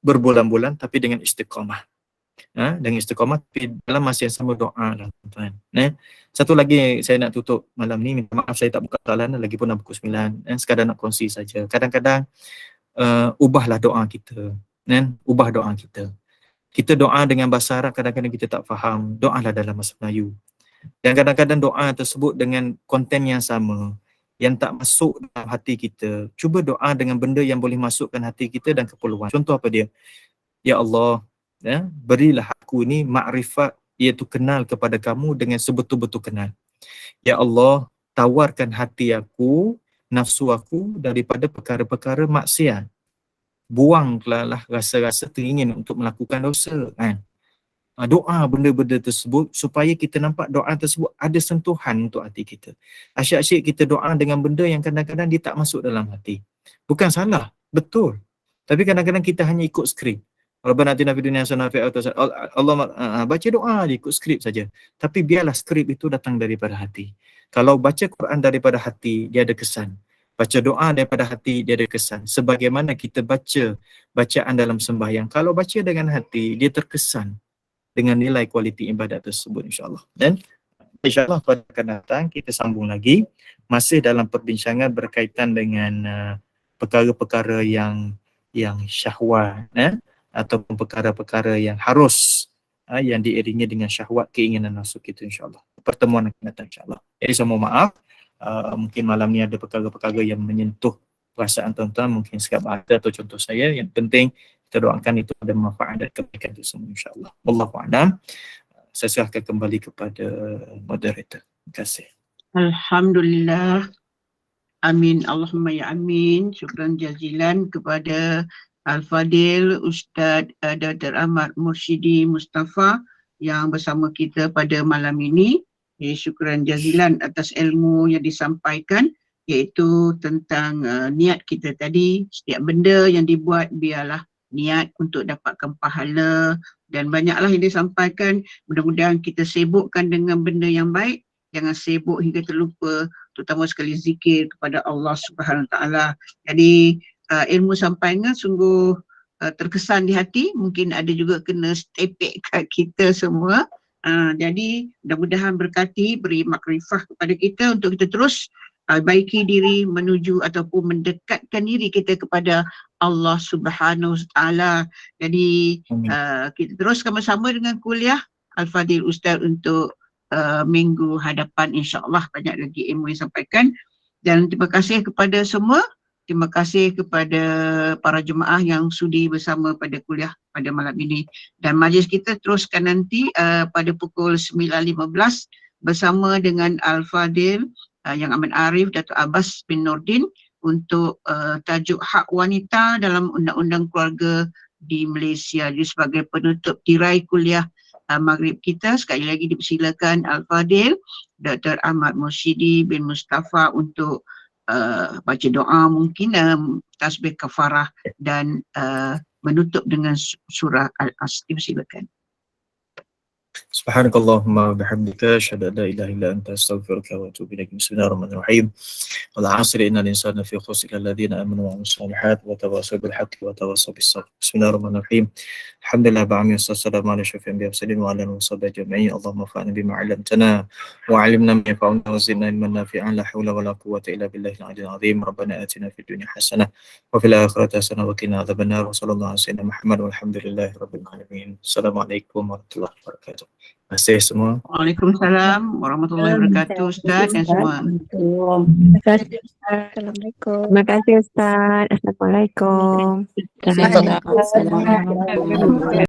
berbulan-bulan, tapi dengan istiqamah. Dengan istiqamah, tapi dalam masa yang sama doa lah tuan. Satu lagi saya nak tutup malam ni, minta maaf saya tak buka soalan, lagipun dah pukul 9, sekadar nak kongsi saja. Kadang-kadang ubahlah doa kita. Ubah doa kita. Kita doa dengan bahasa Arab, kadang-kadang kita tak faham. Doalah dalam bahasa Melayu. Dan kadang-kadang doa tersebut dengan konten yang sama, yang tak masuk dalam hati kita. Cuba doa dengan benda yang boleh masukkan hati kita dan keperluan. Contoh apa dia? Ya Allah, berilah aku ni makrifat, iaitu kenal kepada kamu dengan sebetul-betul kenal. Ya Allah, tawarkan hati aku, nafsu aku daripada perkara-perkara maksiat. Buanglah rasa-rasa teringin untuk melakukan dosa. Doa benda-benda tersebut supaya kita nampak doa tersebut ada sentuhan untuk hati kita. Asyik-asyik kita doa dengan benda yang kadang-kadang dia tak masuk dalam hati. Bukan salah, betul. Tapi kadang-kadang kita hanya ikut skrip. Rabbana atina fid dunya hasanah wa fil akhirati hasanah. Allah baca doa je, ikut skrip saja. Tapi biarlah skrip itu datang daripada hati. Kalau baca Quran daripada hati, dia ada kesan. Baca doa daripada hati, dia ada kesan. Sebagaimana kita baca bacaan dalam sembahyang, kalau baca dengan hati, dia terkesan dengan nilai kualiti ibadat tersebut, insyaAllah. Dan insyaAllah pada akan datang kita sambung lagi, masih dalam perbincangan berkaitan dengan perkara-perkara yang syahwat, ataupun perkara-perkara yang harus, yang diiringi dengan syahwat, keinginan nafsu kita, insyaAllah. Pertemuan akan datang, insyaAllah. Jadi saya mohon maaf, mungkin malam ni ada perkara-perkara yang menyentuh perasaan tuan-tuan, mungkin sikap ada atau contoh saya. Yang penting kita doakan itu ada manfaat dan kebaikan itu semua, insyaAllah. Wallahu a'lam. Saya serahkan kembali kepada moderator. Terima kasih. Alhamdulillah. Amin. Allahumma ya amin. Syukran jazilan kepada Al-Fadil Ustaz Dr. Ahmad Mursyidi Mustafa yang bersama kita pada malam ini. Syukran jazilan atas ilmu yang disampaikan, iaitu tentang niat kita tadi. Setiap benda yang dibuat biarlah niat untuk dapatkan pahala, dan banyaklah yang disampaikan. Mudah-mudahan kita sibukkan dengan benda yang baik, jangan sibuk hingga terlupa, terutama sekali zikir kepada Allah Subhanahu Wa Taala. Jadi ilmu sampaian sungguh terkesan di hati. Mungkin ada juga kena stepek kat kita semua. Jadi mudah-mudahan berkati, beri makrifah kepada kita untuk kita terus baiki diri menuju ataupun mendekatkan diri kita kepada Allah Subhanahu Wa Taala. Jadi Amin. kita terus sama-sama dengan kuliah Al-Fadil Ustaz untuk minggu hadapan, insya-Allah banyak lagi ilmu yang sampaikan. Dan terima kasih kepada semua. Terima kasih kepada para jemaah yang sudi bersama pada kuliah pada malam ini. Dan majlis kita teruskan nanti pada pukul 9.15 bersama dengan Al-Fadil Yang Amat Arif Datuk Abbas bin Nordin untuk tajuk hak wanita dalam undang-undang keluarga di Malaysia. Jadi sebagai penutup tirai kuliah maghrib kita, sekali lagi dipersilakan Al-Fadil Dr. Ahmad Mursyidi bin Mustafa untuk baca doa mungkin tasbih kafarah dan menutup dengan surah Al-Asr. Silakan. Subhanakallahumma bihamdika asyhadu an la ilaha illa anta astaghfiruka wa atubu ilaik. Bismillahirrahmanirrahim. Wal 'asri innal insana lafi khusr illa alladziina aamanu wa 'amilus shalihaati wa tawassaw bil haqqi wa tawassaw bis sabr. Bismillahirrahmanirrahim. Alhamdulillah ba'ami wassalamu ala syafiyyin bi afsalin wa ala alihi wa sahbihi ajma'in. Allahumma fa'alna bima 'allamtana wa 'allimna ma yanfa'una wa zidna ilman nafi'an. La haula wa la quwwata illa billahil 'aliyyil 'azim. Rabbana atina fid dunya hasanah wa fil akhirati hasanah wa qina adzabannar. Wa sallallahu ala sayyidina Muhammad walhamdulillahi rabbil alamin. Assalamualaikum warahmatullahi wabarakatuh. Terima kasih semua. Waalaikumsalam warahmatullahi wabarakatuh Ustaz dan semua. Terima kasih Ustaz. Assalamualaikum. Terima kasih Ustaz. Assalamualaikum. Waalaikumsalam.